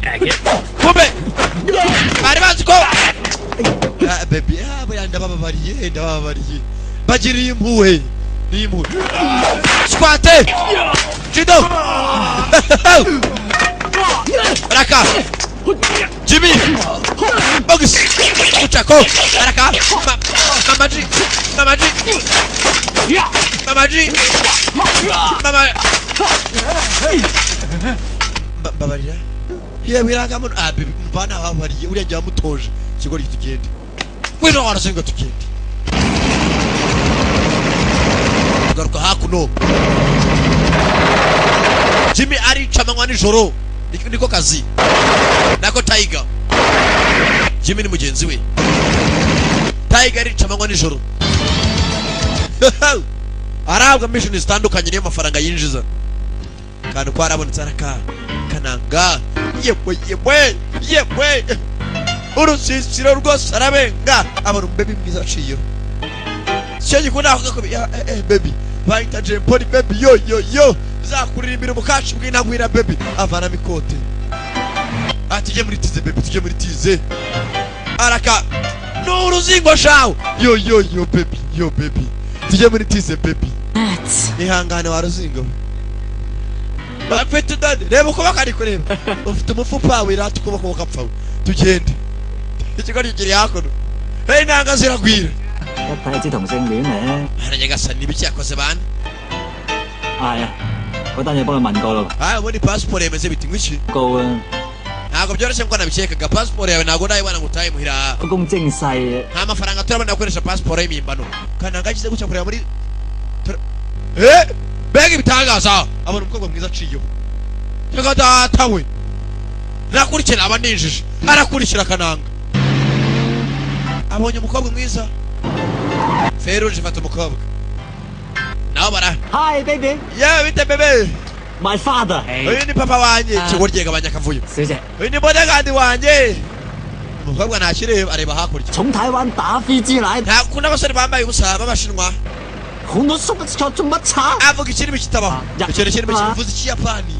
kumbe bari bazi ko baby abo ndababariye bagiriye impuhwe n'impuhwe squate Jido Raka Jimmy Bogus Uchako Raka Mamaji Babarira Ye wiranga mu mbana babariye uriya njya mutoje kigori tugende wino warasenga tugende garuka hakuno Jimmy arica manywa nijoro niko kazi nako Tiger Jimmy ni mugenzi we Tiger arica manywa nijoro arabwa mission zitandukanye niyo mafaranga yinjiza kandi ko arabonetse araka kananga yebwe urusisiro rwose arabenga abantu baby mwiza ciyo cyo gikunda avuga ko baby bayita Jempoli baby yo zakuririmbira mukacu bw'intagwira baby avana mikote atije muri tize baby tuje muri tize araka n'uruzingo shawo yo baby tuje muri tize baby ihangane wa ruzingo bafite dade reba uko bakari kureba ufite umufupa wirata ukuboko kapfa tugende ikigo kiri hakono hey nanga ziragwira睇同性戀咧nyagasani n'ibiki yakoze bana aya嗰單嘢幫佢問過咯ubundi passport yemeze biti ngwiki高啊ntabwo byoroshye ngo nabikekaga passport yawe ntabwo nayibona ngo utaye muhira公精細nta mafaranga turabona gukoresha passport y'imimbano kandi nagakize gucya kureba muri bega ibitangaza abona umukobwa mwiza aciyeho cyangwa data we nakurikira abaninjije arakurikira kananga abonye umukobwa mwiza Feruje fata umukobwa naho bara hi baby yeah bite bebe my father uyu ni papa wanjye kigorye gabanya kavuyo sije uyu ni bodyguard wanjye umukobwa nakireba areba hakurya 從台灣打飛之奶 nta kuna abasore bambaye ubusa b'abashinwa 紅到縮錯做乜叉 avuga ikirimi kitabaho icyo kirimi kivuze ikiyapani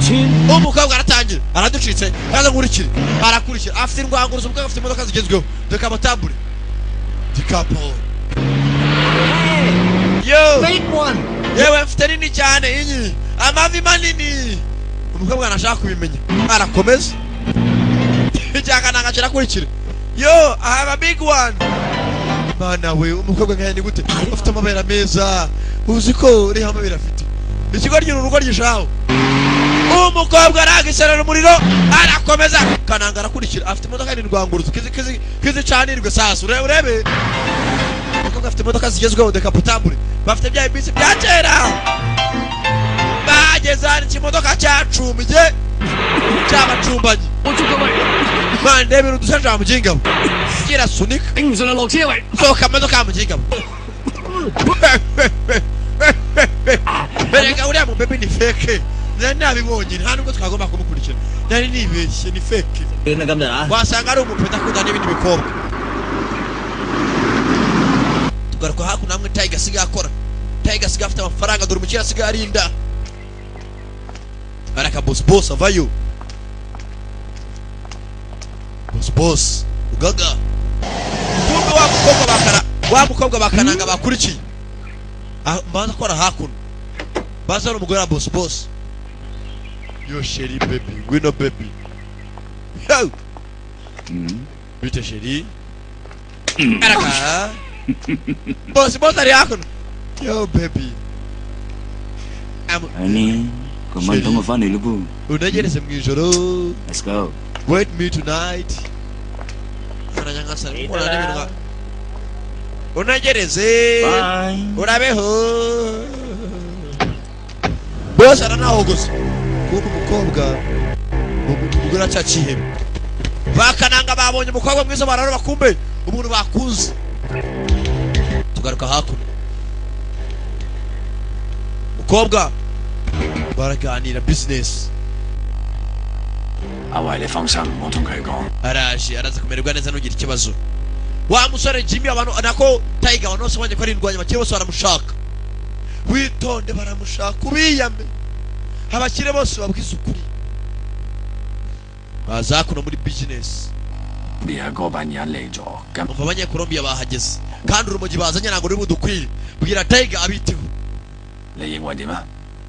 串 umukobwa aratangira araducitse araza nkurikire arakurikira afite indwanguruzo umukobwa afite imodoka zigezweho dekamotabure dikapo yo big one yewe mfite nini cyane inyi amavi manini umukobwa anashaka kubimenya arakomeza icyakananga kirakurikira yo I have a big one mana we umukobwa nkaya ni gute ufite amabera meza uzi ko uri amabera afite ikigo ry'urugo ryishaho umukobwa aragiserera umuriro arakomeza kananga arakurikira afite imodoka n'indwanguruzo kizi canirwe sasa urebe umukobwa afite imodoka zigezweho dekapotable bafite bya bisi bya kera bageze hari ikimodoka cyacumbye cyabacumbanye mandebera udusanja mu gingabo kirasunika 頂唔順就落車喂 sohoka imodoka mu gingabo bereka uriya mu baby ni fake nari nabibonye nta nubwo twagomba kumukurikira nari nibeshye ni fake wasanga ari umupeta akunda n'ibindi bikobwa tugaruka hakuno hamwe Tiger asigaye akora Tiger asigaye afite amafaranga dore umukiriya asigaye arinda baraka boss avayo boss ugaga kumbe wa mukobwa bakananga bakurikiye mbanza kora hakuno baza n'umugore wa boss yo sheri baby wino baby yo bite sheri araka boss ari hakuno yo baby Ani, kumanda mafani lubu. unagereze mu ijoro Let's go. wait me tonight aranyanga sana ukora n'ibintu unagereze Bye. urabeho boss aranahogoza kumbe umukobwa umugore acacihema bakananga babonye umukobwa mwiza bararoba kumbe umuntu bakuze tugaruka hakuno umukobwa baraganira business 阿偉，你放心，我同佢講。 araje araza kumererwa neza nugira ikibazo wa musore Jimmy abantu nako Tiger abantu bose banye ko ari indwanya bakire bose baramushaka witonde baramushaka ubiyame abakire bose babwiza ukuri baza kuno muri business 呢一個班人嚟咗，咁 umva abanyekolombiya bahageze kandi urumogi bazanye ntabwo ruri budukwire bwira Tiger abiteho 你認為點啊？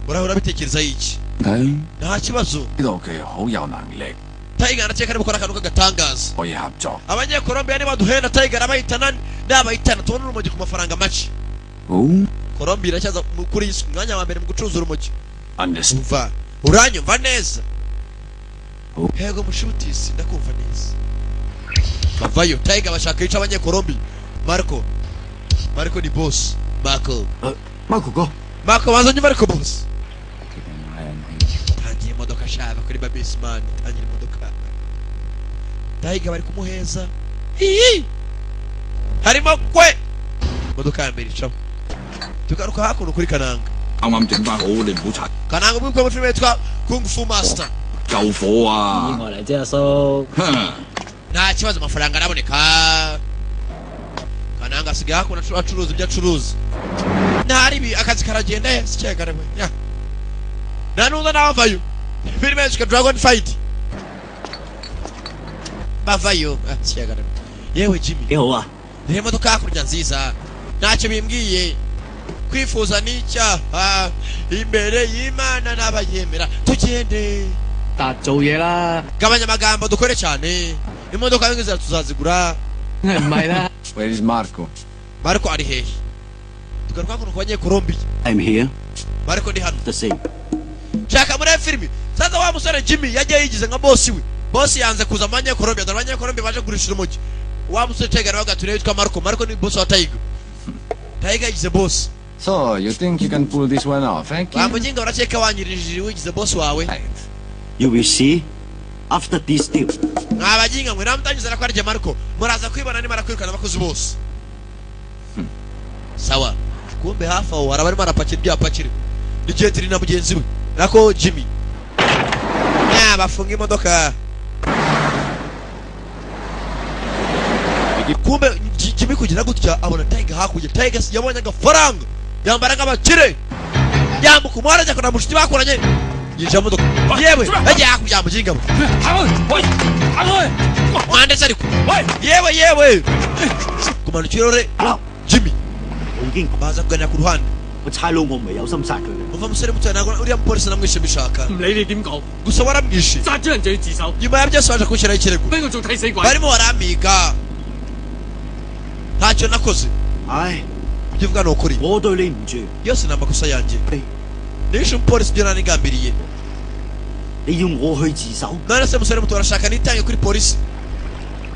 urahora bitekereza iki 佢 nta kibazo 呢度佢好有能力， Tiger arakeka ari gukora akantu k'agatangaza 可以合作。 abanyekolombiya niba duhenda Tiger abayitana n'abayitana tubona urumogi ku mafaranga make 好 Colombia iracyaza kuri iyi mwanya wa mbere mu gucuruza urumogi ，understand。 umva uranyumva neza hego mushutisi ndakumva neza bavayo Tiger bashaka yica abanyekolombiya Marco ni boss Marco 哥， Marco bazanye Marco boss tangiye imodoka shaba kuri Babisman tangiye imodoka Tiger bari kumuheza hihi harimo kwe imodoka ya mbere icamo tugaruka hakuno kuri Kananga 啱啱整翻好，你唔好擦 Kananga ubwo mu filime yitwa Kung Fu Master 救火啊！ 意外嚟啫，阿叔。 哼 nta kibazo amafaranga araboneka Kananga asigaye hakuno acuruza ibyo acuruza ntari akazi karagenda hese cyegare we nanuza navayo filime yitwa Dragon Fight bavayo cyegare yewe Jimmy 幾好啊！ rero imodoka hakurya nziza ntacyo bimbwiye kwifuza n'icyaha imbere y'Imana n'abayemera tugende 達做嘢啦， gabanya amagambo dukore cyane imodoka y'inzira tuzazigura 唔係啦。 Where is Marco？ Marco ari hehe tugaruka kuno kwa Colombia I'm here. Marco ndi hano The same. shaka muri filimi sasa wa musore Jimmy yagiye yigize nka boss we boss yanze kuza manye Colombia dore manye Colombia baje kugurisha urumogi wa musore Tiger baga turebe yitwa Marco ni boss wa Tiger yigize boss So you think you can pull this one off, eh? wa mujinga uracheka wanyirije wigize boss wawe You will see after this deal. mwabajinga mwe namutanyizera ko arije Marco muraza kwibona ni marakwirukana abakozi bose sawa kumbe hafa aho arabari marapakira byapakire igihe turi na mugenzi we nako Jimmy bafunga imodoka kumbe Jimmy kugira gutya abona Tiger hakurya Tiger yabonye agafaranga yambara nk'abakire yambuka umuhanda ajya kuna mushiti bakoranye yinjira mu modoka yewe ajya hakurya mujinga mwandetse ariko yewe kumanukira ore Jimmy 我已經 baza kuganira ku ruhande 我差佬我唔係有心殺佢嘅。 umva musore muto ntabwo uriya mupolisi namwishe bishaka 唔理你點講， gusa waramwishe 殺咗人就要自首， nyuma ya byose baje kunshyiraho ikirego 俾我做替死鬼。 barimo baramiga ntacyo nakoze 唉， ibyo uvuga ni ukuri 我對你唔住， yose ni amakosa yanjye nishe umupolisi ibyo nanigambiriye 你要我去自首， none se musore muto arashaka nitange kuri polisi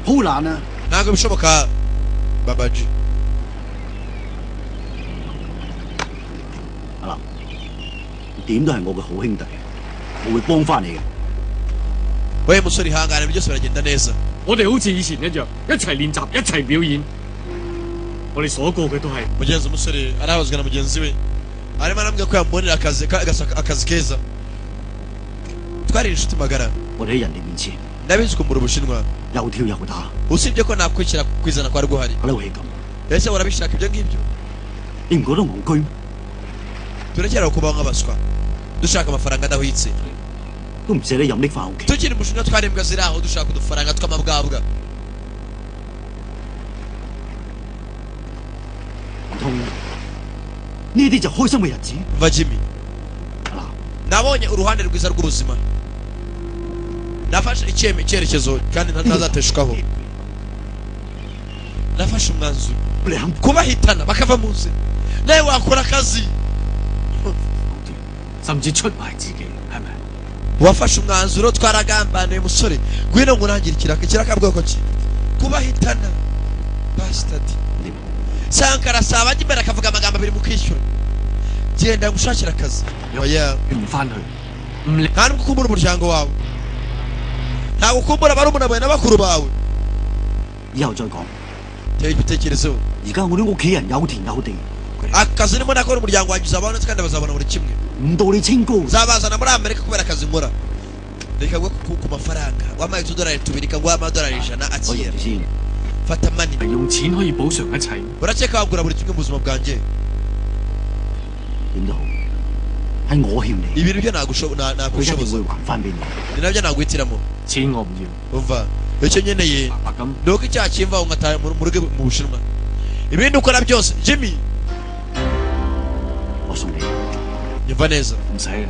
好難啊！ ntabwo bishoboka babaji 點都係我嘅好兄弟，我會幫翻你嘅。 we musore ihangane ibyo byose biragenda neza 我哋好似以前一樣，一齊練習，一齊表演。我哋所過嘅都係 mugenzi umusore arabazwa na mugenzi we arimo arambwira ko yambonera akazi keza. Twari inshuti magara. 我哋喺人哋面前 ndabizi ko muri Ubushinwa 有挑有打， usibye ko nakwikira kwizana kwa rwo hari. 你會咁？ ese urabishaka ibyo ngibyo? 你唔覺得戇居？ turekera kubaho nk'abaswa dushaka amafaranga adahwitse. 都唔捨得飲拎翻屋企。 tukiri mu Bushinwa twari imbwa ziri aho dushaka udufaranga tw'amabwabwa. 唔通呢啲就開心嘅日子？ mva Jimmy, nabonye uruhande rwiza rw'ubuzima. nafashe icyerekezo kandi ntazateshukaho. nafashe umwanzuro kubahitana bakava mu nzira. nawe wakora akazi 甚至出賣自己，係咪？ wafashe umwanzuro twaragambaniye musore ngwino nkurangire ikiraka bwoko ki kubahitana. bastard Sankara saba imbere akavuga amagambo abiri mu kwishyura. genda ngushakira akazi. oya 唔翻去， nta nubwo ukumbura umuryango wawe, ntabwo ukumbura barumuna bawe n'abakuru bawe. 以後再講。 tera ibitekerezo. 而家我啲屋企人有田有地， akazi urimo nakora umuryango wanjye uzabona kandi bazabona buri kimwe. 唔到你清高。 uzabazana muri Amerika kubera akazi nkora. reka gwe ku mafaranga wamaye $2 tubiri kangwa $100 我贏 akira. 先。 fata money. 係用錢可以補償一切。 urakeka wagura buri kimwe mu buzima bwanjye? 點都好，係我欠你。 ibintu byo 佢一定 nagushoboza 會還翻俾你。 ni nabyo naguhitiramo. 錢我唔要， umva icyo nkeneye 白白咁。 ni uko icyaha kimvaho ngataha mu rugo mu Bushinwa. ibindi ukora byose Jimmy 我送你。 nyumva neza. 唔使嘅，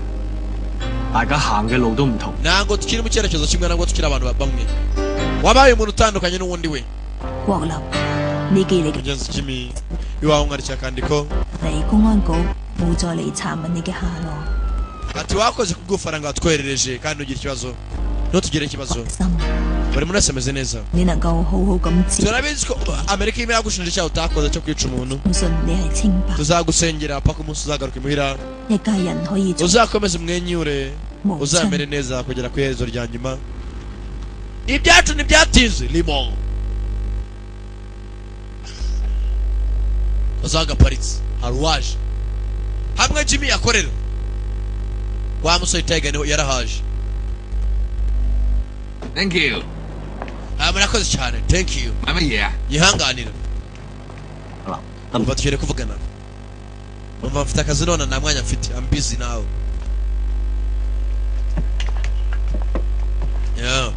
大家行嘅路都唔同。 ntabwo tukiri mu cyerekezo kimwe, ntabwo tukiri abantu bamwe. wabaye umuntu utandukanye n'uwundi we. 國立，呢記你嘅， mugenzi Jimmy iwawe umwandikira akandiko 你公安局冇再嚟查問你嘅下落， ati wakoze kubw'ufaranga watwoherereje kandi ntugire ikibazo ntutugire ikibazo. 心 buri muntu wese ameze neza. 你能夠好好咁治， turabizi ko Amerika irimo yagushinja icyaha utakoze cyo kwica umuntu. 相信你係清白， tuzagusengera paka umunsi uzagaruka imuhira. 一家人可以做 uzakomeze umwenyure 無 uzamere 親。 neza kugera ku iherezo rya nyuma. ibyacu ntibyatinze limon uzagaparitse haruwaje hamwe Jimmy yakorera wa musore Tiger niho yarahaje. Thank you. murakoze cyane. thank you. 買乜嘢啊？ yihanganira 好啦， umva tugere kuvugana. umva mfite akazi none nta mwanya mfite. I'm busy now. yeah.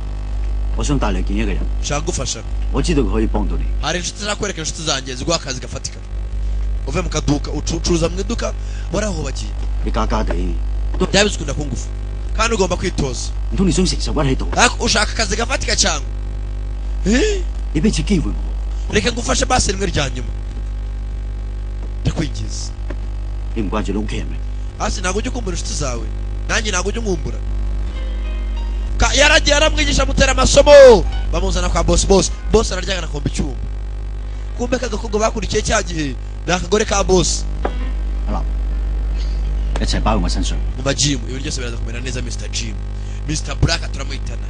我想帶你見一個人， nshaka gufasha. 我知道佢可以幫到你。 hari inshuti zakwereka inshuti zanjye ziguha akazi gafatika. uve mu kaduka ucuruza mu iduka warahubakiye. 你假假地， byabizikunda ku ngufu kandi ugomba kwitoza. 唔通你想承受屈喺度？ ariko ushaka akazi gafatika cyangwa 你俾次機會我， reka ngufashe basi rimwe rya nyuma ndakwingiza. 你唔掛住你屋企人咩？ hasi ntabwo ujya ukumbura inshuti zawe nanjye ntabwo ujya unkumbura. yaragiye aramwigisha amutera amasomo bamuzana kwa boss araryagana akomba icyuma. kumbe kagakobwa bakurikiye cya gihe ni akagore ka boss. 好啦，一齊包喺我身上。 mu majimu ibintu byose biraza kumera neza. Mr Jim Mr Black turamuhitana.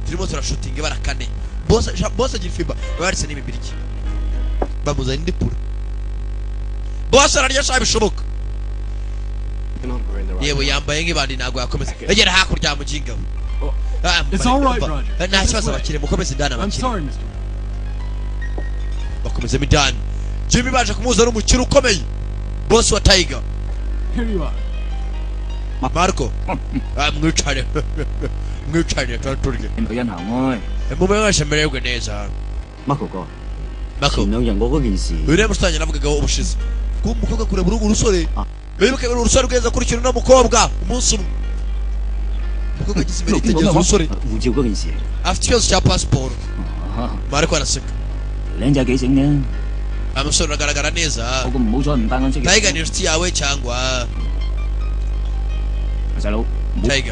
turimo turashutinga ibara kane. boss agira ifimba babaritse n'imibiriki bamuzana indi pura. boss ararya sha bishoboka. yewe yambaye nk'ibandi ntabwo yakomeza. egera hakurya mu jinga. It's all right, Roger. nta kibazo bakire mukomeze indani I'm abakire. sorry, Mr. bakomezemo indani. Jimmy baje kumuzana umukire ukomeye boss wa Tiger. Here you are. Marco mwicare mwicare turye. 女人行開。 mume wese mererwe neza. Marco 哥， Marco 前兩日我嗰件事， uyu niwe musitani navugagaho ubushize. kuba umukobwa kureba urusore Ah. wibuke urusore rweza kurikira uno mukobwa umunsi umwe. umukobwa agize imbere yitegereza urusore 護照嗰件事， afite ikibazo cya pasiporo. Marco araseka. 靚仔幾醒啫， amusore aragaragara neza. 不過唔好彩唔帶我出 Tiger ni inshuti yawe cyangwa 細佬，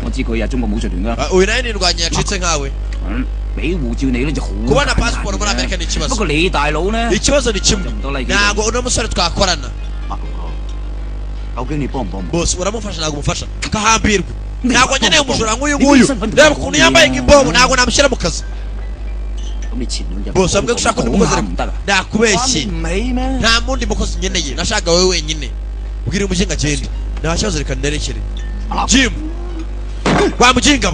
我知佢係中國武術團㗎。 uyu nawe ni indwanyi yacitse nkawe. 俾護照你咧就好。 kubona pasiporo muri Amerika ni 不 ikibazo. 過你大佬咧， ikibazo ni kimwe ntabwo uno musore twakorana. Marco 哥，究竟你幫唔幫忙？ bose uramufasha ntabwo umufasha kahambirwe. ntabwo nkeneye umujura nk'uyu nguyu. reba ukuntu yambaye nk'imbobo ntabwo namushyira mu kazi. 咁你前兩日 bose ambwe gushaka undi mukozi 唔得啊！ nakubeshye 唔起咩？ nta mundi mukozi nkeneye nashaka wowe wenyine. ubwire umuginga agende nta kibazo reka nerekere Jim wa muginga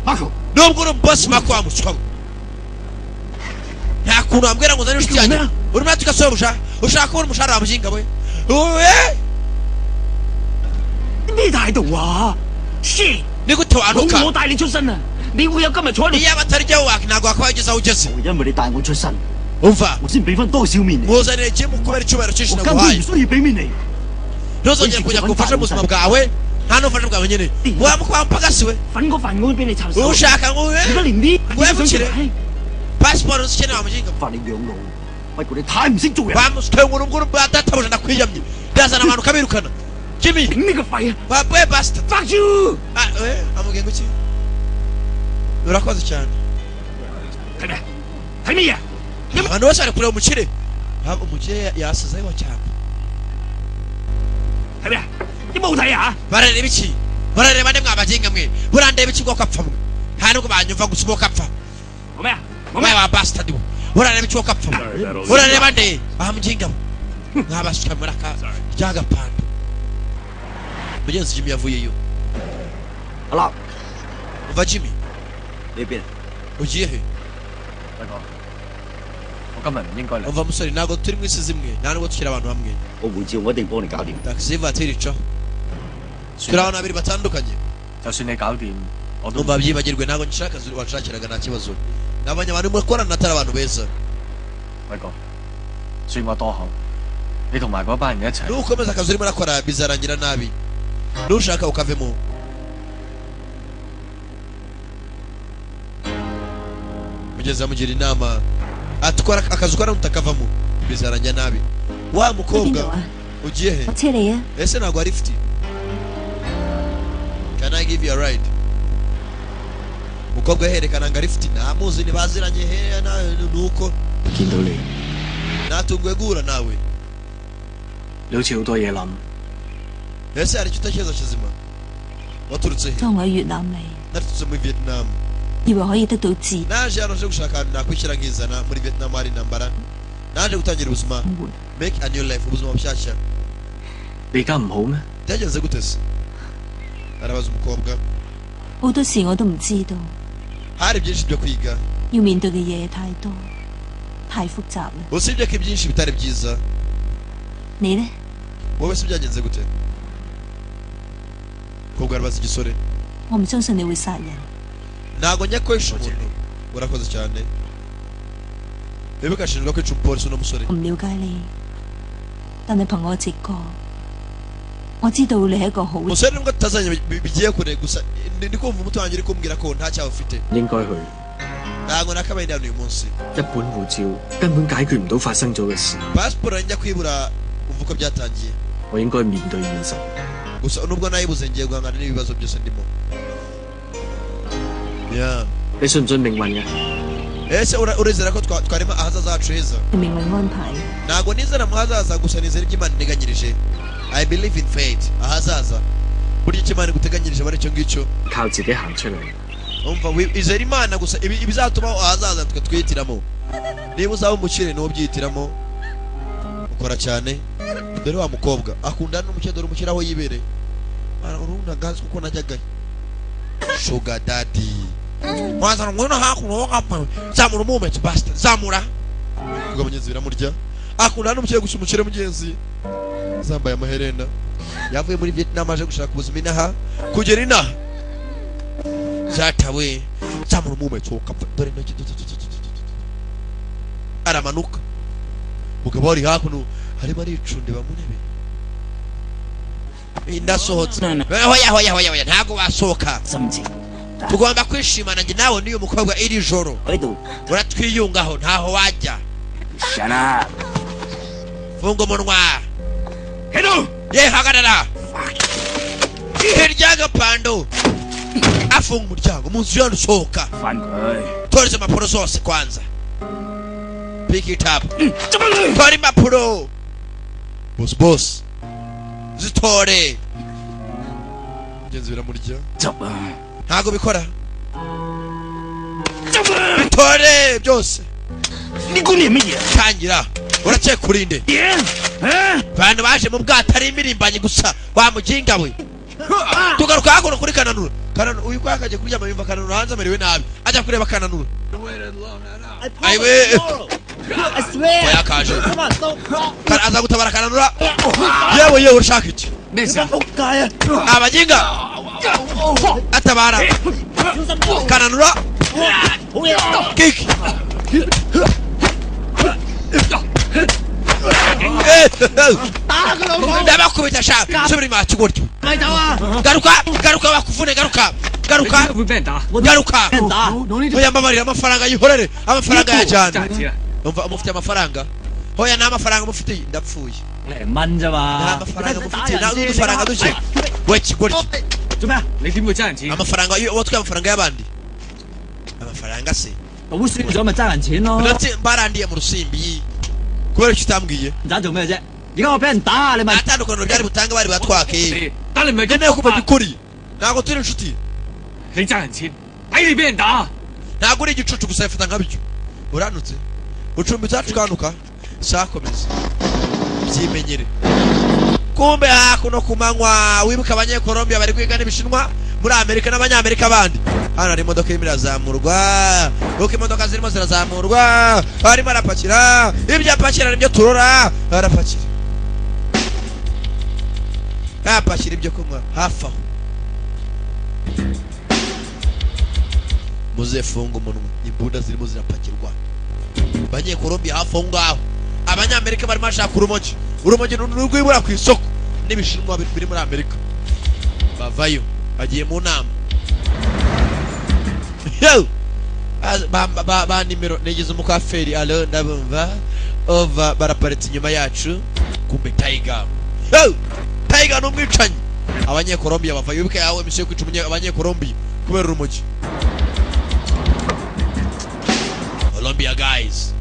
Marco nubwo uri boss Marco wamuswaho nta kuntu ambwira ngo nzane inshuti yanjye urimo tugasobusha ushaka kubona umushahara wa muginga we咩態度啊 ？shit！ ni gute wanuka 我帶你出身啊，你會有今日坐喺度。 iyo abatari jya waka ntabwo wakaba wageze aho ugeze 因為你帶我出身， umva 我先俾翻多少面你。 muzanire Jim kubera icyubahiro cyinshi 我根本 naguhaye 唔需要俾面你。 ntuzongere kujya gufasha mu buzima bwawe nta n'ubufasha bwawe nyine wampagasiwe 粉個飯我會俾你插手。 ushaka ngo 而家連呢都想 wevukire 做， passport uzikeneye wa muginga 發你養老。不過你太唔識做人， bamuswe ngo nubwo databuja ndakwiyamye ndazana abantu ukabirukana Jimmy 頂你個肺啊！ wabwe basta fuck you！ amubwiye ngo iki urakoze cyane 睇咩？睇咩嘢？ abantu bose bari kureba umukire umukire yasizeho cyane 睇咩？有冇睇啊？ barareba iki barareba ne mwabaginga mwe burandeba iki bwoko apfa mwe nta nubwo banyumva gusa ubwoko apfa 冇咩啊？冇 mwe 咩？ wa bastard we burareba iki bwoko apfa burareba nde amuginga mwabasuka muri aka ryagapanda mugenzi Jimmy yavuyeyo 阿立， umva Jimmy 你邊？ ugiye he 不過我今日唔應該嚟。 umva musore ntabwo turi mu isi zimwe nta nubwo tukiri abantu hamwe 我護照我一定幫你搞掂。 taxi vatiri icaho turi abantu babiri batandukanye 就算你搞掂，我都 numva byibagirwe ntabwo ngishaka akazi wanshakiraga nta kibazo nabonye abantu mukorana atari abantu beza 不過算我多口，你同埋嗰班人一齊， nukomeza akazi urimo urakora bizarangira nabi nushaka ukavemo mugeze amugira inama atwara akazi ukora mutakavamo bizarangira nabi wa 去邊 mukobwa 度啊？ ugiye he 我車你啊！ ese ntabwo hari lift can I give you a ride mukobwa yerekana ngo lift ntamuzi ntibaziranye he nuko 見到你， natunguwe guhura nawe 你好似好多嘢諗。 ese hari icyo utekereza kizima waturutse he 當我喺越南嚟， naturutse muri Vietnam 以為可以得到自 naje hano nje gushaka ahantu nakwishyira nkizana muri Vietnam hari intambara naje gutangira ubuzima 活。 make a new life ubuzima bushyashya 你而家唔好咩？ byagenze gute se arabaza umukobwa 好多事我都唔知道， hari byinshi byo kwiga 要面對嘅嘢太多，太複雜啦。 usibye ko ibyinshi bitari byiza 你呢？ wowe se byagenze gute umukobwa arabaza igisore 我唔相信你會殺人。 ntabwo njya kwica umuntu urakoze cyane wibuke ashinjwa kwica umupolisi uno musore 我唔了解你，但係憑我直覺，我知道你係一個好人。 umusore nubwo tutazanye bigiye kure gusa ndi kumva umutima wanjye uri kumbwira ko nta cyaha ufite 應該去。 ntabwo nakabaye hano uyu munsi 一本護照根本解決唔到發生咗嘅事， pasiporo njya kwibura umva uko byatangiye 我應該面對現實。 gusa nubwo nayibuze ngiye guhangana n'ibibazo byose ndimo yeah 你信唔信命運嘅？ ese urezera ko twarema ahazaza hacu heza 係命運安排嘅。 ntabwo nizera mu hazaza gusa nizera ibyo Imana integanyirije I believe in fate ahazaza burya icyo Imana iguteganyirije aba ari cyo ngicyo 靠自己行出嚟。 umva izera Imana gusa ibizatuma ahazaza twe twihitiramo niba uzaba umukire niwo byihitiramo ukora cyane dore wa mukobwa akunda n'umukire dore umukire aho yibereye urunda gazi kuko najyaga sugar daddy mwazana ngwino hakuno wakapa zamura moment basta zamura kuko abanyenzi biramurya akunda n'umukire gusa umukire mugenzi zambaye amaherena yavuye muri Vietnam aje gushaka ubuzima inaha kugera inaha zatawe zamura moment wakapa dore ntoki aramanuka mugabo ari hakuno harimo aricundeba mu ntebe ndasohotse hoya ntago wasohoka 心情。 tugomba kwishimana njye nawe n'iyo mukobwa iri joro 喺度。 uratwiyungaho ntaho wajya Shut up！ funga umunwa 喺度。 ye hagarara hirya agapando afunga umuryango mu nzu yandi usohoka 翻佢。 toreza impapuro zose kwanza pick it up tora impapuro boss zitore mugenzi biramurya 執啊！ ntago bikora bitore byose 呢管你係乜嘢？ tangira urakeka urinde bantu baje mu bwato ari imirimbanyi gusa wamuginga we tugaruka hakuno kuri Kananura. Kananura uyu kwa kaje kuryama yumva Kananura hanze ameriwe nabi ajya kureba Kananura. Aiwe I swear. oya kaje aza gutabara Kananura. Yewe urashaka iki abaginga atabara Kananura kiki ndabakubita shaka subira inyuma kigoryo garuka bakuvune garuka oya mbabarira amafaranga yihorere amafaranga yajyana umva mufite amafaranga hoya nta mafaranga mufite ndapfuye蚊咋嘛？ nta mafaranga mufite nta udufaranga duke we kigoryo 做咩啊？ 你點會爭人錢？ amafaranga iyo watwaye amafaranga y'abandi amafaranga se 賭輸咗咪爭人錢咯？ ndetse barandiye mu rusimbi kubera icyo utambwiye 唔爭做咩啫？而家我俾人打，你咪 atandukano ryari butanga bari batwake 但你唔係 nkeneye kumenya ukuri ntabwo turi inshuti 你爭人錢，抵你俾人打。 ntabwo uri igicucu gusa bifata nkabyo uranutse ucumbitse hacukanuka sakomeza byimenyere kumbe hakuno ku manywa wibuka abanyekolombiya bari kwiga n'ibishinwa muri Amerika n'abanyamerika bandi hano hari imodoka irimo irazamurwa uko imodoka zirimo zirazamurwa harimo arapakira ibyo apakira nibyo turora arapakira yapakira ibyo kunywa hafi aho muzefunga umunwa imbunda zirimo zirapakirwa abanyekolombiya hafi aho ngaho abanyamerika barimo bashaka urumogi rwibura ku isoko n'ibishinwa biri muri Amerika bavayo bagiye mu nama ba nimero negeze umukwaferi alo ndabumva ova baraparitse inyuma yacu kumbe Tiger n'umwicanyi abanyekolombiya bavayo wibuke yawe misiyo yo kwica abanyekolombiya kubera urumogi Colombia guys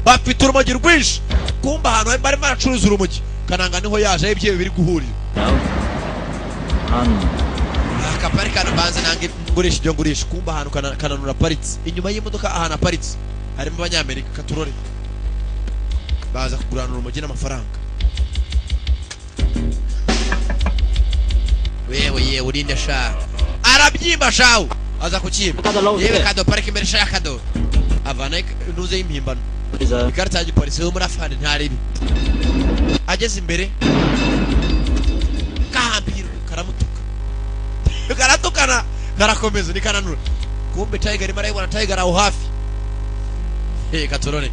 bafite urumogi rwinshi kumba ahantu barimo baracuruza urumogi Kananga niho yaje ibyo biri guhurira akapari kana banze nange ngurisha ibyo ngurisha kumba ahantu Kananura paritse inyuma y'imodoka ahantu aparitse harimo abanyamerika katurore baza kugurana urumogi n'amafaranga wewe urinde sha arabyimba shawo aza kukiba yewe kado parike imbere sha kado avana nuze y'impimbano ikarita ya gipolisi yo muri afande ntaribi ageze imbere kahambira karatukana karakomeza ni Kananura kumbe Tiger arimo arayibona Tiger aho hafi katorone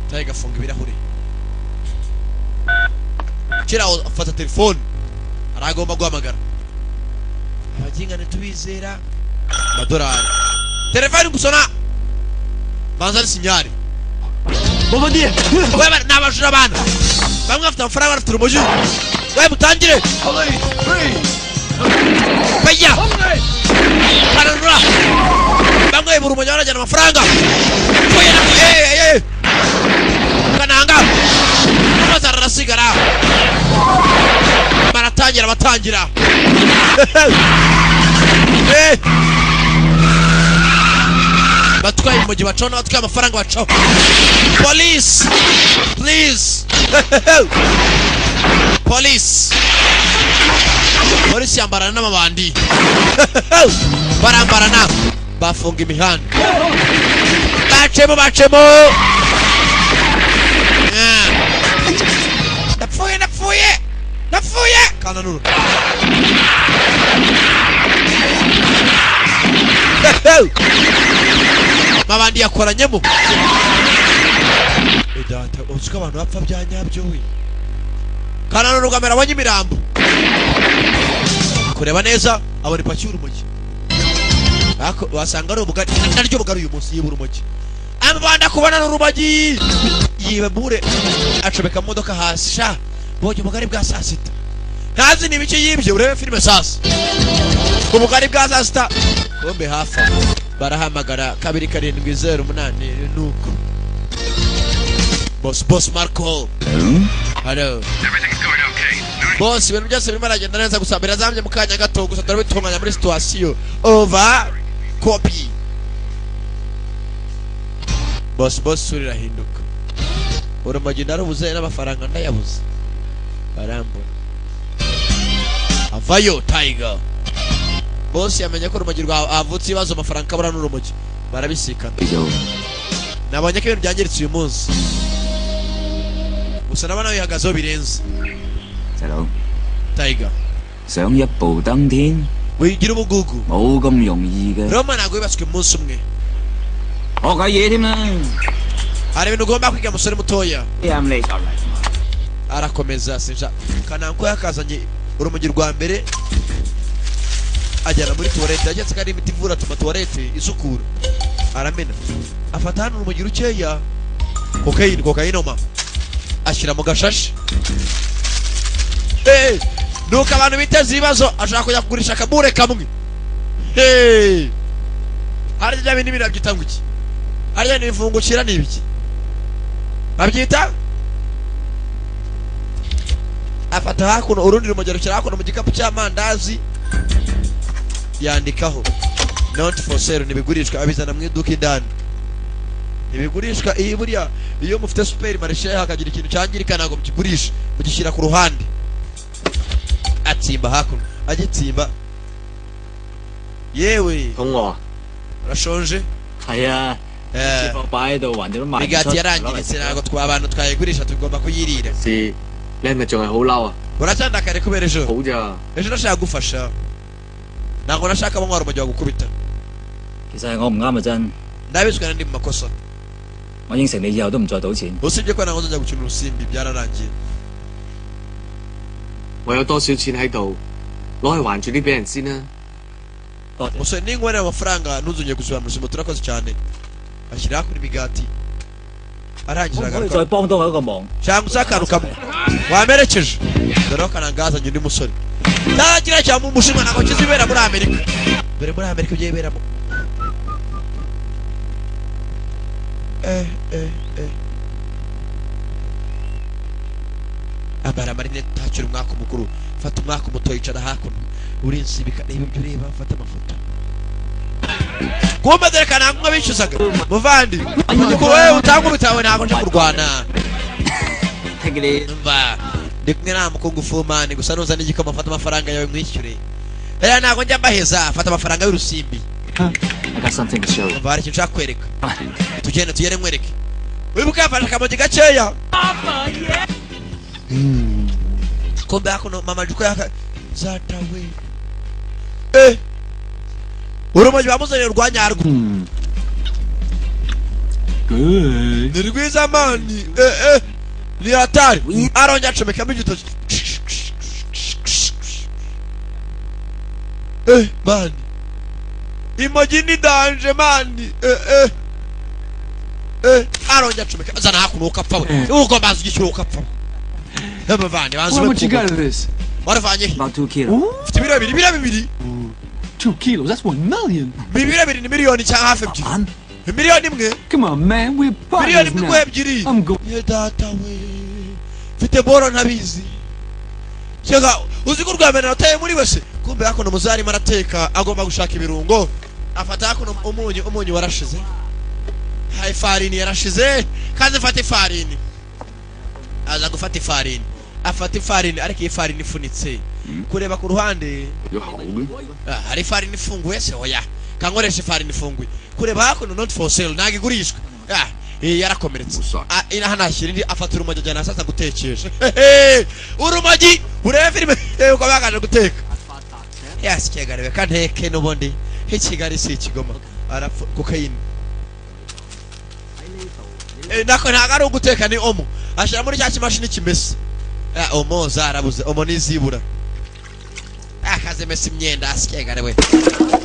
Tiger afunga ibirahure kira afata telefone aragomba guhamagara abagingane tubizera madorari telefone gusona banza sinyari Bobo ndiye wewe n'abajura abana bamwe bafite amafaranga bafite urumogi wewe mutangire Paya Kananura bamwe mu rumogi barajyana amafaranga Kananga bazara rasigara baratangira batwaye urumogi bacona batwaye amafaranga bacaho police please police polisi yambarana n'amabandi barambarana bafunga imihanda bacemo napfuye Kananura mabandi yakoranyemo data uzuka abantu bapfa bya nyabyo we Kananura ugamera abonye imirambo kureba neza abone paki urumogi wasanga ari ubugari naryo bugari uyu munsi yibura urumogi amabanda kubona n'urumogi yibure acobeka mu modoka hasi sha boje ubugari bwa saa sita ntazi nibice yibye urebe filime sasa ubugari bwa saa sita kombe hafa barahamagara 270 nuko boss Marco hello boss ibintu byose birimo aragenda neza gusa mbere azamye mu kanya gato gusa turabitunganya muri situation over copy boss urirahinduka urumogi ndarubuze n'amafaranga ndayabuze barambona avayo Tiger boss yamenye ko urumogi rwa avutse ibibazo amafaranga kabura n'urumogi barabisikana nabonye ko ibintu byangiritse uyu munsi gusa nabona bihagazeho birenze 細佬 Tiger 想一步登天 wigira ubugugu 冇咁容易嘅， Roma ntabwo yubatswe umunsi umwe 學下嘢添啦。 hari ibintu ugomba kwiga musore mutoya 啱你就嚟。 arakomeza sinja kananko yakazanye urumogi rwa mbere ajyana muri tuwarete yagetse ko ari imiti ivura tuma tuwarete isukura aramena afata hano urumogi rukeya kokayinoma ashyira mu gashashi nuko abantu biteza ibibazo ashaka kujya kugurisha akabure kamwe harya bya bintu birabyita ngo iki harya ni imfungukira ni ibiki babyita afata hakuno urundi rumogi rukira hakuno mu gikapu cy'amandazi yandikaho not for sale ntibigurishwa abizana mu iduka indani ntibigurishwa iyo buriya iyo mufite super marché hakagira ikintu cyangirika ntabwo mukigurisha mugishyira ku ruhande atsimba hakuno agitsimba yewe 肚餓啊？ urashonje 係啊，雪貨擺喺度，橫掂都賣唔出。 imigati yarangiritse ntabwo abantu twayigurisha tugomba kuyirira 是，你係咪仲係好嬲啊？ uracyandakare kubera ejo 好咋？ ejo nashaka gufasha ntabwo nashaka abo ntwara umujyi wagukubita 其實係我唔啱啊真， ndabizwe na ndi mu makosa 我應承你以後都唔再賭錢。 usibye ko ntabwo nzajya gukina urusimbi byararangiye 我有多少錢喺度，攞去還住啲俾人先啦。 umusore n'ingwani amafaranga ntuzongeye gusubira mu rusimbo turakoze cyane ashyira hakuno imigati 可 arangiza 唔可以再幫多我一個忙？ cyangwa usa akantu kamwe wamerekeje dore ko kanangazanye undi musore ntagira cyangwa umushinwa ntabwo kizi ibera muri amerika dore muri amerika ibyo yiberamo ambara amarinete ntakiri umwaka mukuru fata umwaka muto yicara hakuno urinsibika reba ibyo ureba fata amafoto kumbe dore kananga nk'abishyuzaga muvandi umukuru wewe utanga ubitawe ntabwo nje kurwana mva ndi kumwe na mukungu fumani gusa nuza n'igikoma fata amafaranga yawe mwishyure rero ntabwo njya mbaheza fata amafaranga y'urusimbi mva hari ikintu nshaka kwereka tugende nkwereke wibuka yafashe akamogi gakeya kumbe hakuno mama juko yaka zatawe urumogi bamuzanira urwanyarwo ni rwiza mani ni hatari arongera acomekamo igitoki mani imogi ni danje mani arongera acomeka zana hakuno ukapfa we ugomba ugishyura ukapfa abavandi banze waravanye About 2 kilos. ufite ibiro bibiri 2 kilos, that's 1 million. ibiro bibiri ni miliyoni cyangwa hafi ebyiri miliyoni imwe Come on, man, we're miliyoni partners imwe now. ebyiri I'm going. ye data we mfite boro ntabizi cyega uzi ko urwamenera uteye muri wese kumbe hakuno muzarimo arateka agomba gushaka ibirungo afata hakuno umunyu warashize hayi farini yarashize kandi fata ifarini aza gufata ifarini afata ifarini ariko iyi farini ifunitse kureba ku ruhande hari ifarini ifunguye se oya kankoresha ifarini ifunguye kureba hakuno not for sale ntabwo igurishwa yarakomeretse inaha nashyira indi afata urumogi ajyana asaza gutekesha urumogi urebe filime uko bagaje guteka yasikegariwe kanteke n'ubundi Kigali si ikigoma arapfa kokayine nako ntabwo ari uguteka ni omo ashyira muri cya kimashini kimese omo zarabuze omo nizibura akaze mesa imyenda asikegariwe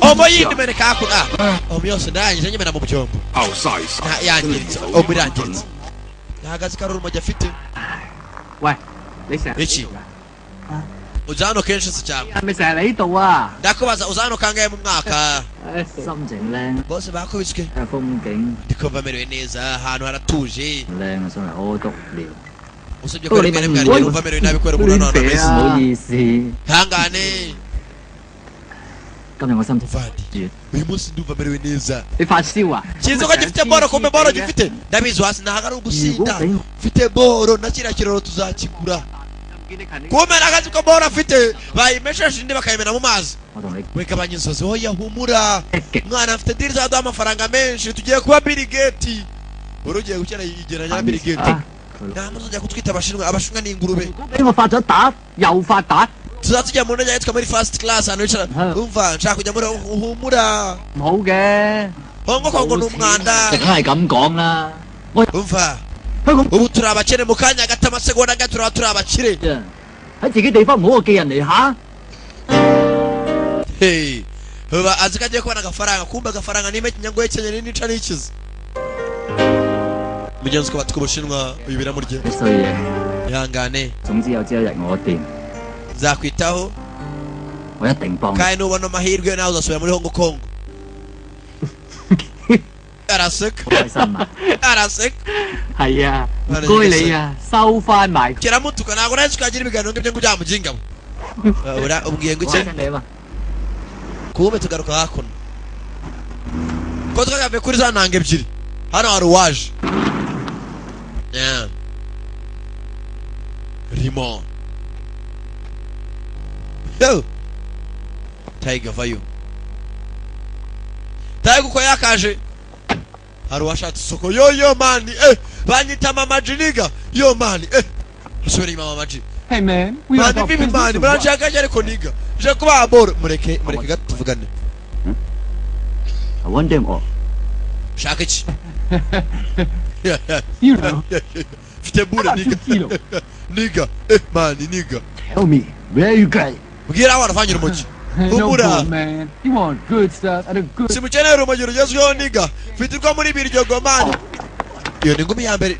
omo yindi meneka hakuno omo yose ndangije nyemera mu byombo yangiritse omo irangiritse nahagaze kari urumogi afite 喂，你成日 iki uzano kenshi se cyangwa 係咪成日嚟呢度啊？ ndakubaza uzano kangahe mu mwaka 心情靚， bose bakubiswe 睇下風景 ndikumva merewe neza ahantu haratuje 唔靚啊，想嚟屙督尿。 usibye ko rimwe rimwe hari numva merewe nabi kubera umuntu hano hameze 唔好意思， hangane 今日我心情 muvandi uyu munsi ndumva merewe neza 你發燒啊？ kizi ko gifite boro kumbe boro gifite ndabizi hasi ntago ari ugusinda mfite boro na kiriya kiroro tuzakigura kumbe nakazi ko boro afite bayimesheje indi bakayimena mu mazi wegabanya inzozi hoya humura mwana afite diri zaduha amafaranga menshi tugiye kuba Bill Gates urugiye gukena yigeranya na Bill Gates nta muzajya kutwita abashinwa n'ingurube 俾我發咗達，又發達， tuzatujya mu ndege yitwa muri first class hano wicara umva nshaka kujya muri humura 唔好嘅。 hongo kongo n'umwanda 梗係咁講啦。 umva ubu turi abakene mu kanya gato amasegonda gato turaba turi abakire 喺自己地方唔好個寄人籬下。 hey uba azi ko agiye kubona agafaranga kumbe agafaranga nime kinyango yekenye nica n'ikizi mugenzi ko batwa ubushinwa uyu biramurye 啲衰嘢， ihangane 總之有朝一日我掂， nzakwitaho 我一定幫你。 kandi nubona amahirwe nawe uzasubira muri Hong Kong araseka 好開心啊！ araseka 係啊，唔該你啊，收翻埋。 kiramutuka ntabwo nahise ukagira ibiganiro nk'ibyo ngo ujya muginga ura ubwiye ngo iki 你嘛， kumbe tugaruka hakuno ko twagavuye kuri za ntanga ebyiri hano hari uwaje Rimon yo Tiger vayo Tiger uko yakaje hari uwashatse isoko yo mani banyita mama jiniga yo mani asubira inyuma mama ji Hey man, we mani bibi mani muranshaka ariko niga je kuba aboro mureke gato tuvugane I want them all. shaka iki You know. fite bure niga mani niga Tell me, where you guys? mbwira aho waravanyira umugi No ubura good, man. You want good stuff at a good. simukeneye urumogi rugezweho niga fitirwa muri biryogo mani iyo ni ngumi ya mbere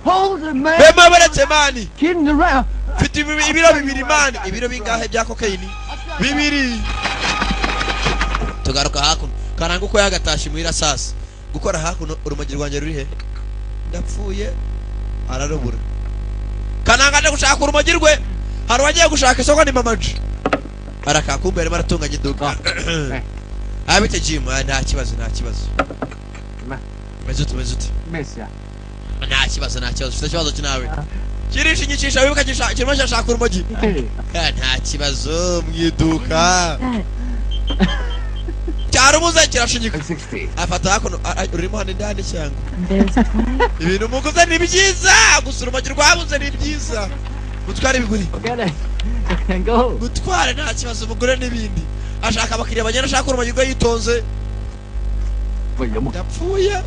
Hold it, man. bema baretse mani Kidding around. fite ibiro bibiri mani ibiro bingahe bya kokayini bibiri tugaruka hakuno karanga uko yagatashye muhira sasa gukora hakuno urumogi rwanjye ruri he ndapfuye ararubura kananga aje gushaka urumogi rwe hari uwagiye gushaka isoko ni mamaji arakakumbe arimo aratunganya iduka abite Jim nta kibazo meze ute Messi. nta kibazo ufite ikibazo kinawe kirisha inyikisha wibuka kirimo cyashaka urumogi nta kibazo mu iduka cyarumuze kirashinyika afata hakuno urimo hano indani cyangwa ibintu muguze ni byiza gusa urumogi rwabuze ni byiza gutwara ibiguri gutwara nta kibazo umugore n'ibindi ashaka abakiriya bagenda ashaka urumogi rwe yitonze ndapfuye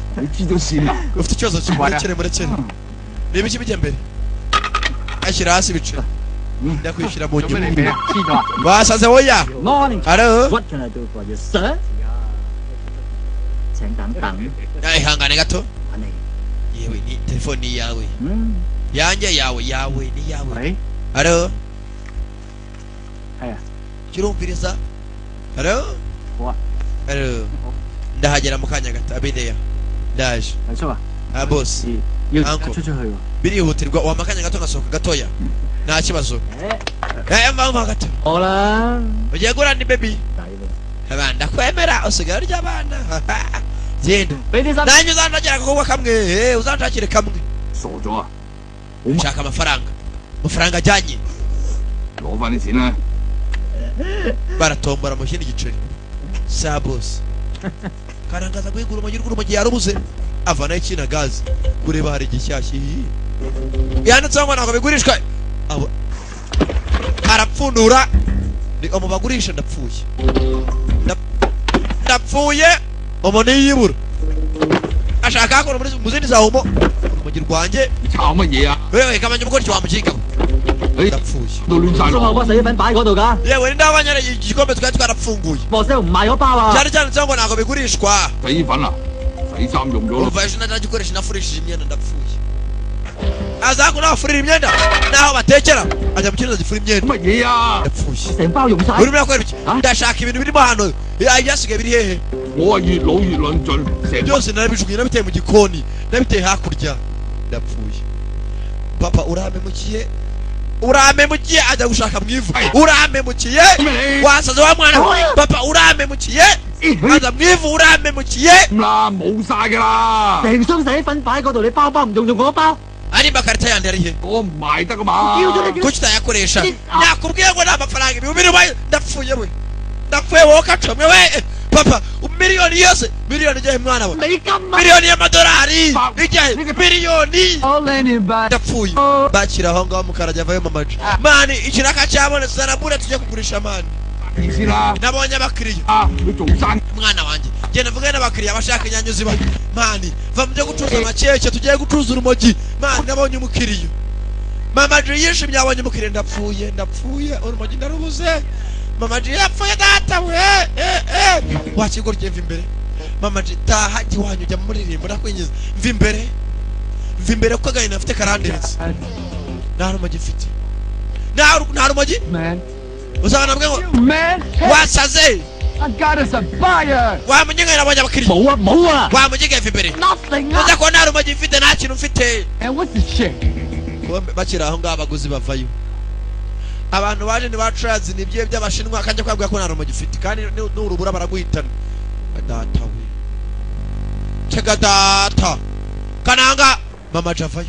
ufite ikibazo cy'umurekere murekere niba iki bijya mbere ashyira hasi ibiciro ndakwishyura mu nyuma basaze woya alo What can I do for you, sir? 請等等。 ihangane gato 揾你。 yewe ni telefone ni yawe 嗯。 yanjye yawe ni yawe Hey. alo Aya. kirumviriza alo Wa. alo ndahagera mu kanya gato abideya ndaje 大叔啊， boss 要 Uncle. 出去喎。 birihutirwa wampa akanya gato ngasohoka gatoya nta kibazo mva gato 我啦。 ugiye gura ni baby 抵啦。 abana ndakwemera usigaye urya abana genda 俾啲心。 nanjye uzanshakira agakobwa kamwe uzanshakire kamwe 傻咗啊！ ushaka amafaranga ajyanye 攞翻啲錢啦！ baratombora mu kindi giceri sa boss karangaza kwigura urumogi rw'urumogi yarubuze avanaho ikina gazi kureba hari igishyashya yanditseho ngo ntabwo bigurishwa arapfundura ni mu bagurisha ndapfuye ndapfuye umuntu yibura ashaka hakora mu zindi za homo urumogi rwanjye 炒乜嘢啊？ wewe kamenya umugore wamukinga ndapfuye 都亂晒 中後 龍。 波洗衣粉擺嗰度㗎。 yewe ni ndabanyara igikombe twari twarapfunguye 莫聲唔賣嗰包啊！ cyari cyanditseho ngo ntabwo bigurishwa 洗衣粉啊！洗衫用咗咯。 umva ejo nagikoresha nafurishije imyenda ndapfuye azakura afurira imyenda naho batekera ajya mu kibazo gifura imyenda 乜嘢啊？ ndapfuye 成包用晒。 urimo urakorera iki ndashaka ibintu birimo hano ibyasigaye biri hehe 我係越老越論盡，成 byose narabijugunye nabiteye mu gikoni nabiteye hakurya ndapfuye papa uramemukiye uramemukiye ajya gushaka mwivu uramemukiye wasaze wa mwana papa uramemukiye aza mwivu uramemukiye冇晒㗎啦，成箱洗衣粉擺喺嗰度，你包唔用嗰包。 ari makarita yandi ari he 我唔賣得㗎嘛。 kuki utayakoresha nakubwiye ngo nta mafaranga ibihumbi bine ndapfuye we ndapfuye wowe kacomwe we papa miliyoni yose miliyoni ijyahe mwana we miliyoni y'amadolari ijyahe miliyoni ndapfuye bakira aho ngaho mukarajya avayo mamaji mani ikiraka cyabonetse zarabura tujye kugurisha mani nabonye abakiriya mwana wanjye genda mvuge n'abakiriya bashaka inyanya ziba mani va mu byo gucuruza amakeke tugiye gucuruza urumogi mani nabonye umukiriya mamaji yishimye yabonye umukiriya ndapfuye urumogi ndarubuze mamaji yapfuye data we wakigura mva imbere mamaji taha giwanyu ujya muririmbo nakwinjiza mva imbere kuko agahinda afite karanderetse nta rumogi mfite nta rumogi uzabona bwe ngo wasaze wamunyega nabonye abakiriya wamunyega mva imbere uza ko nta rumogi mfite nta kintu mfite bakira aho ngaho abaguzi bavayo abantu baje ni batrazi nibye by'abashinwa akajya kwabwira ko nta rumogi ufite kandi n'urubura baraguhitana data we chega data kananga mama javayo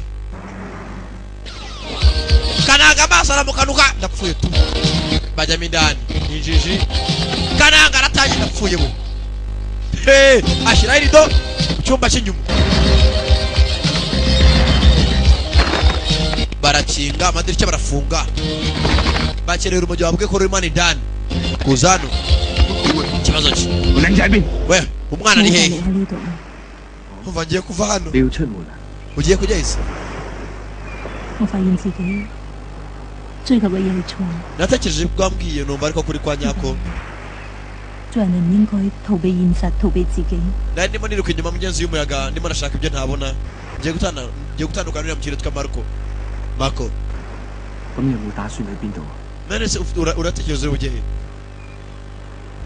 kananga basara mukanuka ndapfuye tu bajya mindani injiji kananga arataje ndapfuye we ashira irido cyumba cy'inyuma barakinga amadirishya barafunga bakerera urumogi wabwe ko ruri ndani kuzano ikibazo cye we umwana ari hehe umva ngiye kuva hano ugiye kujya ise natekereje bwambwiye numva ariko kuri kwa nyako nari ndimo niruka inyuma mugenzi y'umuyaga ndimo nashaka ibyo ntabona ngiye gutandukanira mu kirere twa Marco 咁你有冇打算去邊度啊？ none se uratekereza uri bugehe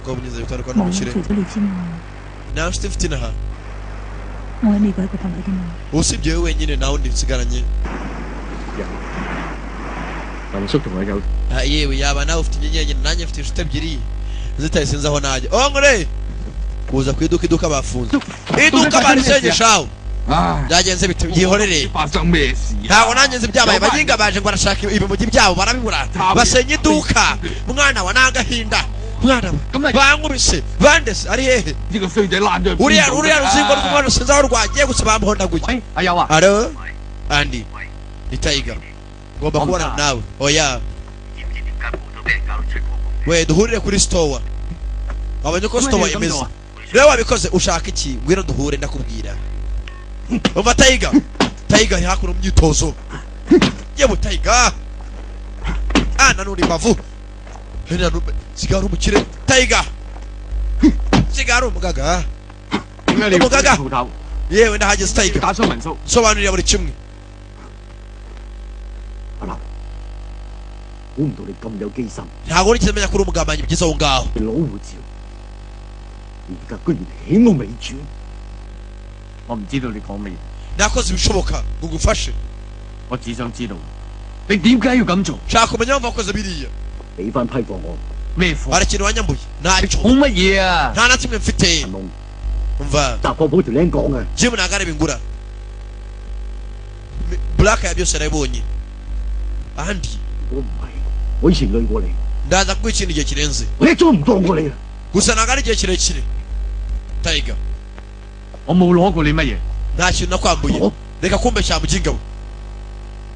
ko bunyeze bitandukana mu kirere nawe ufite inaha usibye wowe wenyine nawe undi nsigaranye 文叔同佢有 yewe yaba nawe ufite inyenyeri nanjye mfite inshuti ebyiri zitaye sinzi aho najya ongore kuza ku iduka bafunze iduka barisengeshaho byagenze biti byihorere ntago nanjye nzi byabaye baginga baje ngo barashaka ibimugi byabo barabibura basenya iduka mwana wa nagahinda mwana bankubise bandese ari hehe uriya ruzingo rw'umwana sinzi aho rwagiye gusa bamuhondaguye alo andi ni Tiger ngomba kubona nawe oya we duhurire kuri store wabonye ko store imeze rero wabikoze ushaka iki ngwino duhure ndakubwira umva Tiger yakora umyitozo yewe Tiger nanuri bavu sigara umukire Tiger sigara umugaga yewe ndahageze Tiger sobanurira buri kimwe 估唔到你咁有機心。 ntabwo nigeze menya ko uri umugambanyi byiza aho ngaho 你攞護照，而家居然險我未住。我唔知道你講乜嘢。 nakoze ibishoboka ngo ngufashe 我只想知道你點解要咁做？ shaka kumenya impamvu wakoze biriya 俾翻批貨我。咩貨？ hari ikintu wanyambuye ntacyo 講乜嘢啊？ nta na kimwe mfite umva 雜貨鋪條僆講嘅。 Jim ntabwo ari bingura Black ya byose arabonye ahandi 我唔係，我以前累過你。 ndaza kuguha ikindi gihe kirenze 我一早唔當過你啊！ gusa ntabwo ari igihe kirekire Tiger 我冇攞過你乜嘢。 nta kintu nakwambuye reka kumbeshya muginga we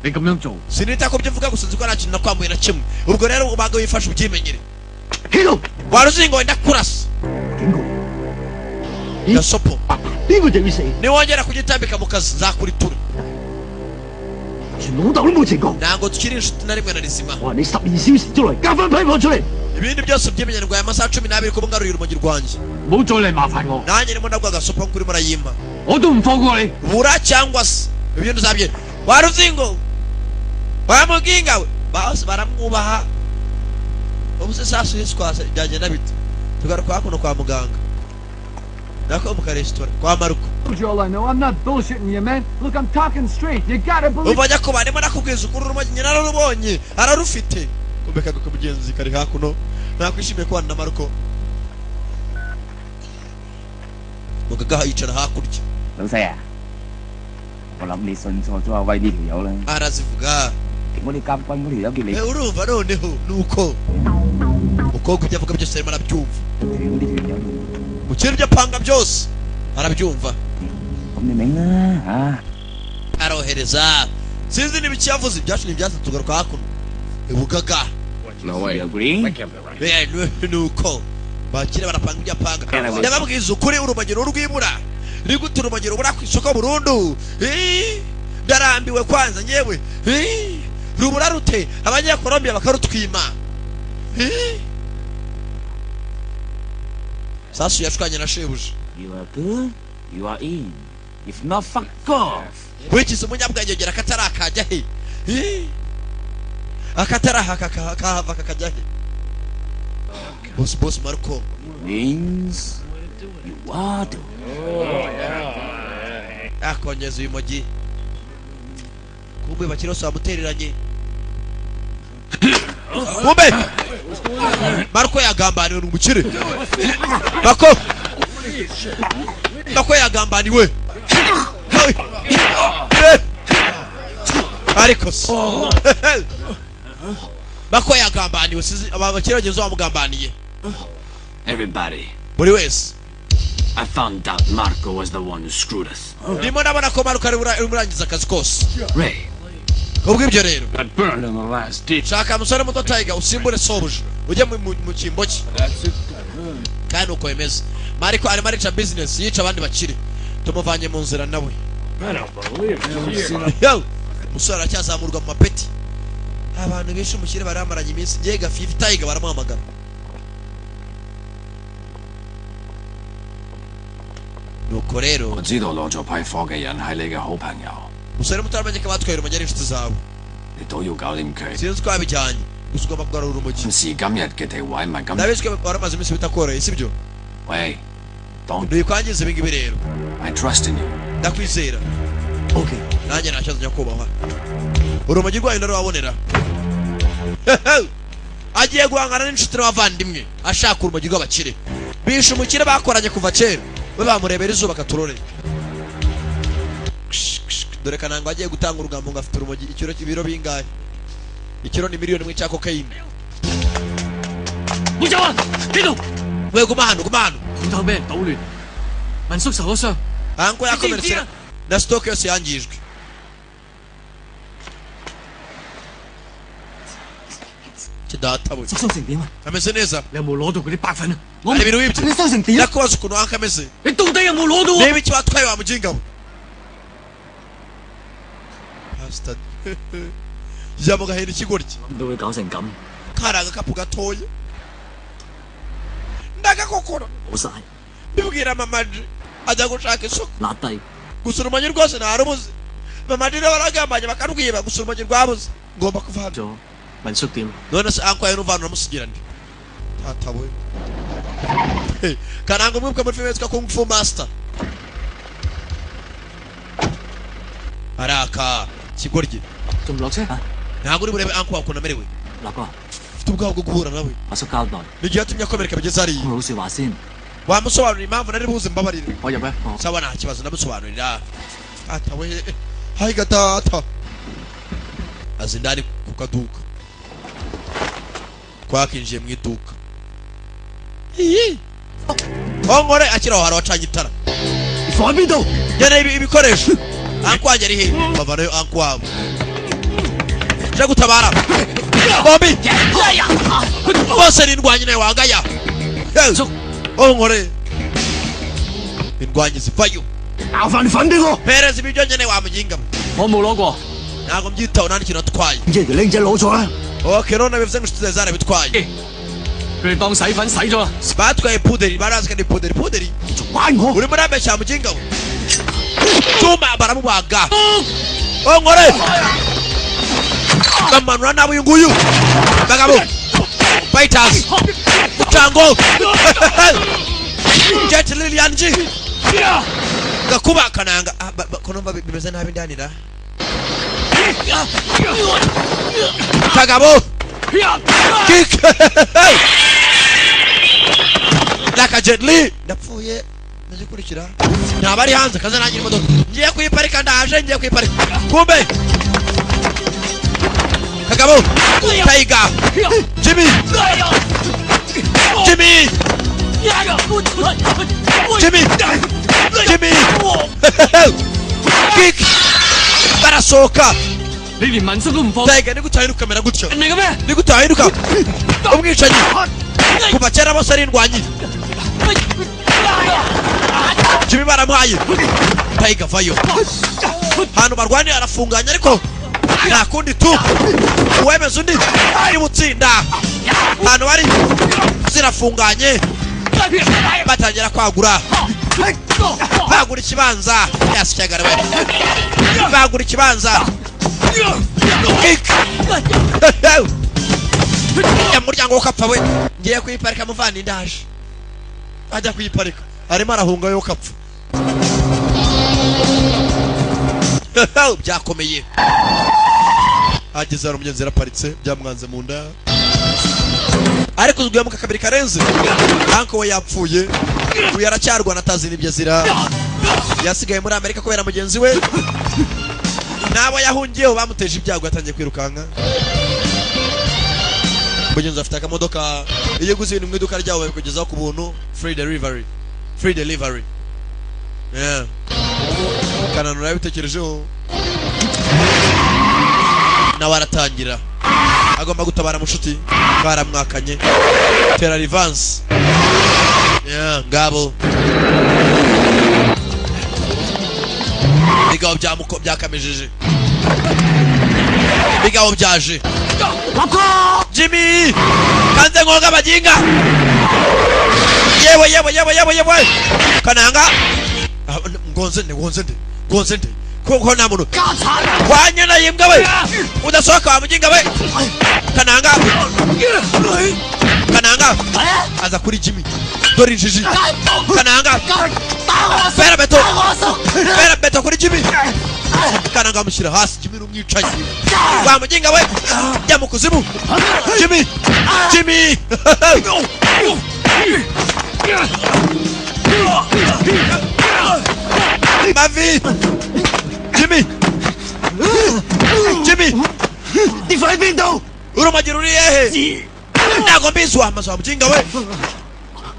你咁樣做 sinita ko byo mvuga gusa nzi ko nta kintu nakwambuye na kimwe ubwo rero ubaga wifashe ubyimenyere 喺度 waruzingo wenda kurasa 警告 gasopo 呢個就要死， niwongera kugitambika mu kazi nzakuritura 全老豆都冇情過。 ntabwo tukiri inshuti na rimwe na rizima 我話你12小時之內交翻批貨出嚟。 ibindi byose by'imenyerwa amasaha 12 kuba ngarurira urumogi rwanjye 唔好再嚟麻煩我。 nanjye ndimo ndagwa gasopo ngo urimo urayimpa 我都唔放過你。 bura cyangwa se ibindi uzabye waruzingo wamuginga we bose baramwubaha ubu se sasu yiswase byagenda bite tugaruka hakuno kwa muganga nako mu karesitora kwa Maruko All I know, I'm not bullshitting you, man. Look, I'm talking straight. You gotta believe. ubajya ko barimo nakubwiza ukuri urumogi nyina nararubonye ararufite kumbeka ko mugenzi kari hakuno nakwishimiye kubana na Maruko mugaga yicara hakurya 老細啊，我諗你信錯咗阿威呢條友啦。 arazivuga 我哋監軍嗰條友叫你。 urumva noneho nuko umukobwa ibyo avuga byose arimo arabyumva mukiri ibyo apanga byose arabyumva 咁你明啦嚇。 arohereza sinzi n'ibiki yavuze ibyacu n'ibyacu tugaruka hakuno ibugaga nuko bakire barapanga ibyo apanga ndababwiza ukuri urumagiro rw'ibura rigute urumagiro bura ku isoko burundu ndarambiwe kwanza nyewe rubura rute abanyakolombiya bakarutwima sasu yashukanye na shebuja You are good, you are in. If not, fuck off. wikiza umunyabwenge gera akatari akajya he akatari akahava kakajya he boss Maruko Means you are the. akonyeza uyu mugi kumbe bakirose bamutereranye kumbe Maruko yagambaniwe n'umukire Maruko yagambaniwe ariko Maruko yagambaniwe abakire bagenzi bamugambaniye Everybody, buri wese I found out Marco was the one who screwed us. ndimo ndabona ko Maruko ari umurangiza akazi kose Ray, kubw'ibyo rero got burned on the last ditch. shaka umusore muto Tiger usimbure sobuja ujye mu cyimbo cye kandi uko yemeze Mariko arimo arica business yica abandi bakire tumuvanye mu nzira nawe yo umusore aracyazamurwa mu mapeti abantu bishe umukire baramaranye iminsi ngiye gafifi Tiger baramuhamagara nuko rero 我知道攞咗批貨嘅人係你嘅好朋友， umusore muto aramenye ko batwaye urumogi ari inshuti zawe 你都要搞掂佢。 sinzi ko yabijyanye gusa ugomba kugarura urumogi 今時今日嘅地位唔係咁。 ndabizi ko waramaze iminsi bitakoroheye sibyo 喂，當 ntibikwangiza ibi ngibi rero I trust in you。 ndakwizera okay nanjye nta kibazo nyakubahwa urumogi rwayo ndarwabonera agiye guhangana n'inshuti n'abavandimwe ashaka urumogi rw'abakire bishe umukire bakoranye kuva kera we bamurebera izuba akaturore dore kananga agiye gutanga urugambo ngo afite urumogi ibiro bingahe ikiro ni miliyoni imwe cya kokayine we guma hano頭俾人搗亂，民宿受咗傷。 anko yakomeretse na stock yose yangijwe kidata we 收成點啊？ ameze neza 你有冇攞到嗰啲白粉啊？ hari ibintu wibye 你收成點？ ndakubaza ukuntu anko ameze 你到底有冇攞到啊？ niba iki watwaye wa mujinga we pastor ijambo gahera ikigoryi 都會搞成咁， kari agakapu gatoya ndagakokora 冇晒， mbibwira mamaji ajya gushaka isoko 揦低。 gusa urumogi rwose ntarubuze mamaji nawe baragambanye bakarwiba gusa urumogi rwabuze ngomba kuva hano 咗民宿點？ none se anko yawe n'uvana uramusigira nde tata we kananga umwibuka muri filime yitwa Kung Fu Master araka kigoryi 仲唔落車？ ntabwo uri burebe anko wawe ukuntu amerewe 立哥， ufite ubwabo bwo guhura nawe 阿叔交代， n'igihe yatumye akomereka bigeze hariya 講老説話先， wamusobanurira impamvu nari buze mbabarire 我入咩？ sawa nta kibazo ndamusobanurira tata we hayiga data azi ndani ku kaduka twakinjiye mu iduka ongore akiri aho hari wacanye itara 放喺邊度？ nkeneye ibikoresho anko wanjye ari he bavanayo anko wabo je gutabara bombi bose nindwanye nawe wangaya ongore indwanyi zivayo 咬翻啲粉俾我。 pereza ibiryo nkeneye wamuginga 我冇攞過。 ntabwo mbyitaho nta n'ikintu atwaye 即係條僆仔攞咗啦。 ok none bivuze ngo inshuti zawe zarabitwaye 佢哋當洗粉洗咗啦。 batwaye puderi barazi ko ni puderi 玩我。 urimo urambeshya muginga we tuma baramubaga ongore bamanura nabi uyu nguyu bagabo fighters tango jet lilian g gakuba kananga kono bimeze nabi ndanira kagabo kick Laka Jetli ndapfuye nazikurikira ntabari hanze kaza nangira imodoka ngiye kuyiparika ndaje ngiye kuyiparika kumbe kagabo Tiger Jimmy kick barasoka Lili mansa都唔放 Tiger ni gutahiruka kamera gutyo 你嘅咩 ni gutahiruka umwicanyi kuva kera bose ari indwanyi Jimmy baramuhaye Tiger vayo hano barwani arafunganya ariko nta kundi tu uwemeza undi ari mutsinda hano bari zirafunganye batangira kwagura bagura ikibanza yasyagara we bagura ikibanza ya muryango ukapfa we ngiye kuyiparika muvandi ndaje ajya kuyiparika arimo arahunga yo kapfa byakomeye ageze hano umugenzi yaraparitse byamwanze mu nda ariko uzguye mu kakabiri karenze anko we yapfuye uyu aracyarwana atazi n'ibyo azira yasigaye muri Amerika kubera mugenzi we nabo yahungiyeho bamuteje ibyago yatangiye kwirukanka mugenzi afite akamodoka iyo guze ibintu mu iduka ryawe bikugezaho ku buntu free delivery yeah kananura yabitekerejeho nawe aratangira agomba gutabara mushuti baramwakanye tera rivanse yeah ngabo bigabo byakamejeje bigabo byaje Jimmy kanze ngoga bajinga yewe kananga ngonze nde ko nta muntu kwanye na yimbwa we udasohoka wa mujinga we kananga aza kuri Jimmy dori jiji kananga fera beto kuri Jimmy kananga mushyira hasi Jimmy n'umwicanyi wa mujinga we jya mu kuzimu Jimmy Mavi Jimmy Difai bindo Urumagira uri hehe Nago mbizwa amaso wa mujinga we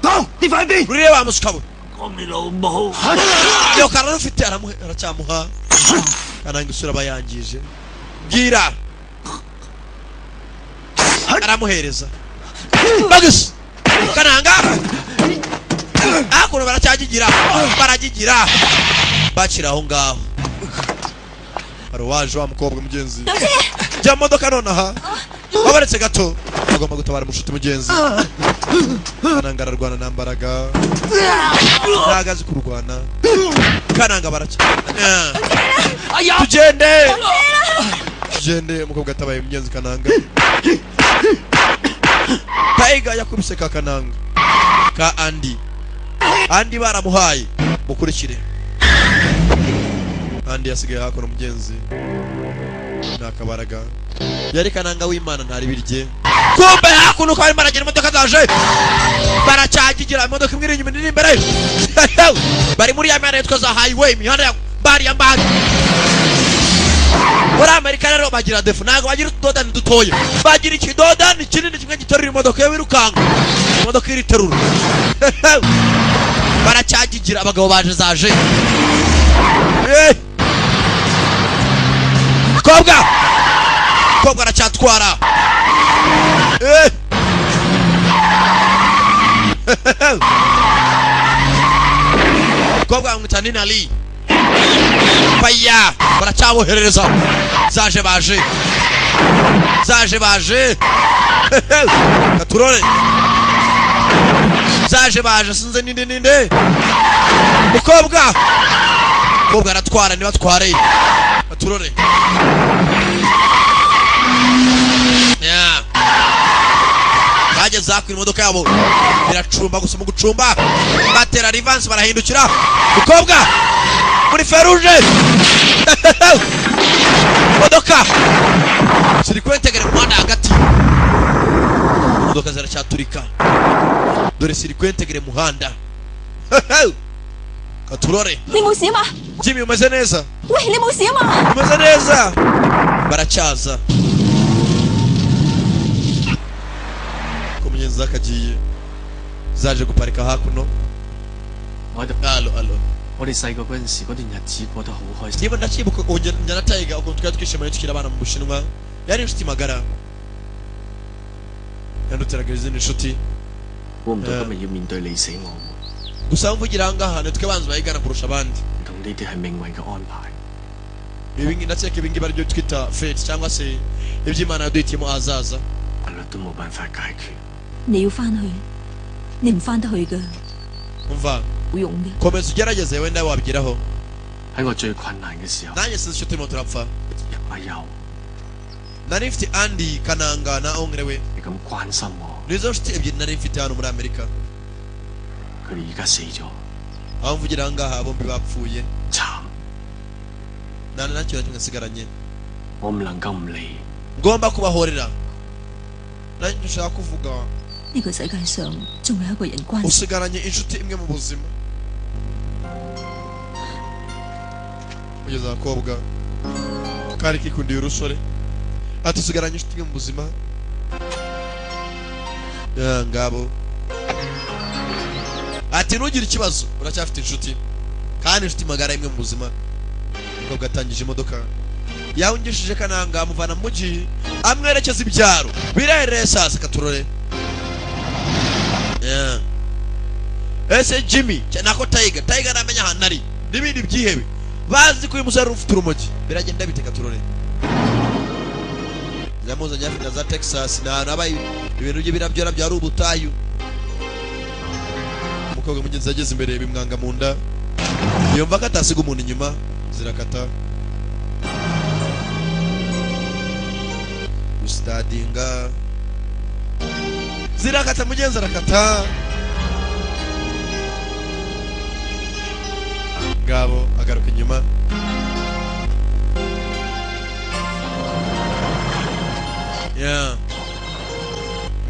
Go Difai bi Uri wa muskabu Komilo mo Yo karano ufite aracyamuha kananga isura bayangije gira aramuhereza Bagus kananga akuno baracyagigira bacira aho ngaho Arwaje wa mukobwa mugenzi jya modoka nonaha wabaretse gato agomba gutabara mushuti mugenzi kananga ararwana nambaraga nagazi kurwana kananga baracya tugende umukobwa atabaye mugenzi kananga Tiger yakubise ka kananga ka Andy baramuhaye mukurikire Andy yasigaye hakono mugenzi nakabaraga yari kananga w'Imana ntari birye kumbe hakuno kwa maragera imodoka zaje baracyagigira imodoka imwe inyuma n'iri imbere bari muri Amerika yitwa za highway imihanda ya bari ya mbagi muri Amerika rero bagira defu nago bagira utudodani dutoye bagira ikidodani kinini kimwe gitorira imodoka y'irukanga imodoka iriterura baracyagigira abagabo baje zaje kobwa aracyatwara kobwa mwitani nali paya baracyaboherereza zaje baje katurore zaje baje sinze ninde kobwa aratwara ni batware katurore bageze hakurya imodoka yabo iracumba, gusa mu gucumba batera rivansi barahindukira, mukobwa muri feruje imodoka ziri kwetegera umuhanda hagati, imodoka ziracyaturika dore ziri kwetegera umuhanda. Katurore Jimmy umeze neza? Umeze neza? Baracyaza ko mugenzi zakagiye zaje guparika hakuno. Alo 我哋細個嗰陣時嗰段日子過得好開心。 niba ndacyibuka njya na Tiger ukuntu twari twishimiye tukiri abana mu Bushinwa, yari inshuti magara yanduteraga izindi nshuti. 估唔到今日要面對你死我活。 gusa mvugira ahangaha nitwe banzi bayigana kurusha abandi. 唔同呢啲係命運嘅安排。 ibingi ndakeka ibingi bari byo twita fate cyangwa se iby'Imana yaduhitiyemo ahazaza. 法律都冇辦法解決。 你要翻去，你唔翻得去㗎。 umva 冇用嘅。 komeza ugerageze wenda wabigeraho. 喺我最困難嘅時候， nanjye sinzi icyo turimo turapfa. 阿優， nari mfite Andy Kananga na Ongre we 你咁關心我， nizo nshuti ebyiri nari mfite hano muri Amerika. 佢哋而家死咗， aho mvugira ahangaha bombi bapfuye. 慘！ nta na kimwe nsigaranye. 我唔能夠唔理。 ngomba kubahorera. nanjye nshaka kuvuga 呢個世界上仲有一個人關心。 usigaranye inshuti imwe mu buzima. ugeze abakobwa kari kikundiye urusore ati usigaranye inshuti imwe mu buzima. ngabo ati ntugire ikibazo uracyafite inshuti kandi inshuti magara imwe mu buzima. umukobwa atangije imodoka yahungishije Kananga amuvana mu mujyi amwerekeza ibyaro birereye sasa. Katurore ese Jimmy nako Tiger namenya ahantu ari n'ibindi byihebe bazi ko uyu musore ufite urumogi biragenda bite. Katurore zamuzanye hafi na za Texas na nabaye ibintu bye birabyora byari ubutayu. umukobwa mugenzi ageze imbere bimwanga mu nda yumva ko atasiga umuntu inyuma zirakata ustadinga zirakata mugenzi arakata. ngabo agaruka inyuma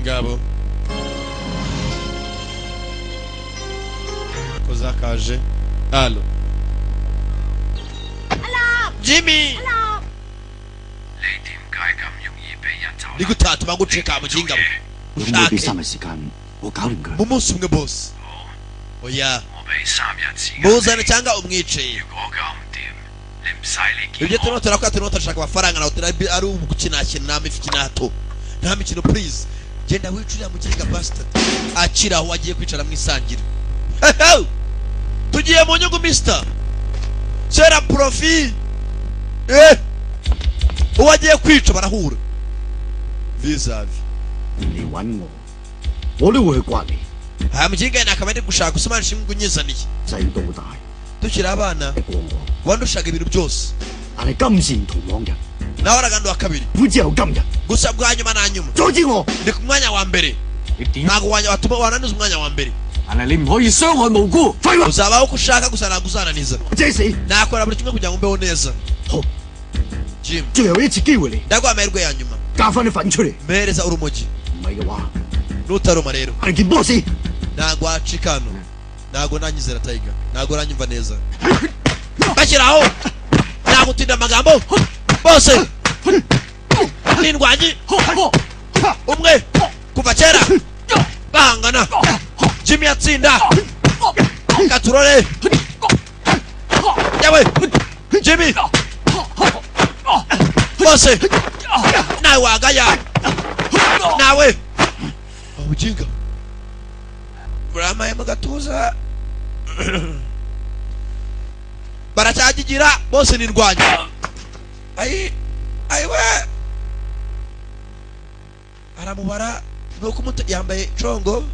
ngabo kozakaje. Alo Jimmy, ni gutatuma nguceka mu kinga ushake 3日時間，我搞掂佢。 mu munsi umwe boss. oya muzane cyangwa umwice. ibyo turimo turakora turimo turashaka amafaranga nawe ari ugukinakina nta mifiki nato nta mikino please. genda wicurira mu kinga bastard akira aho wagiye kwicara mu isangira. tugiye mu nyungu mister sera profi. uwagiye kwica barahura vizavi. 你揾我，我都會去刮你。 aya mukinga akaba ari gushaka gusomana ishimwe unyizaniye. 細到大， tukiri abana wandushaga ibintu byose 但係今時唔同往日， nawe araganda wa kabiri 會只有今日。 gusa bwa nyuma na nyuma 阻止我， ndi ku mwanya wa mbere ntabwo watuma wananiza umwanya wa mbere. 但係你唔可以傷害無辜。廢話， uzabaho uko ushaka gusa ntabwo uzananiza. 借死。 nakora buri kimwe kugira ngo mbeho neza. 好， Jim 最後一次機會嚟， ndaguha amahirwe ya nyuma 加翻啲粉出嚟。 mpereza urumogi 唔係嘅話， nutaruma rero 係件波事。 ntabwo wacika hano. ntabwo nanyizera Tiger ntabwo uranyumva neza. bashyiraho nagutinda amagambo bose n'indwanyi umwe kuva kera bahangana. Jimmy yatsinda Katurore yawe Jimmy bose nawe wagaya nawe umukinga buramaye mu gatuza baracyagigira bose n'indwanya. ayiwe aramubara nuko yambaye congo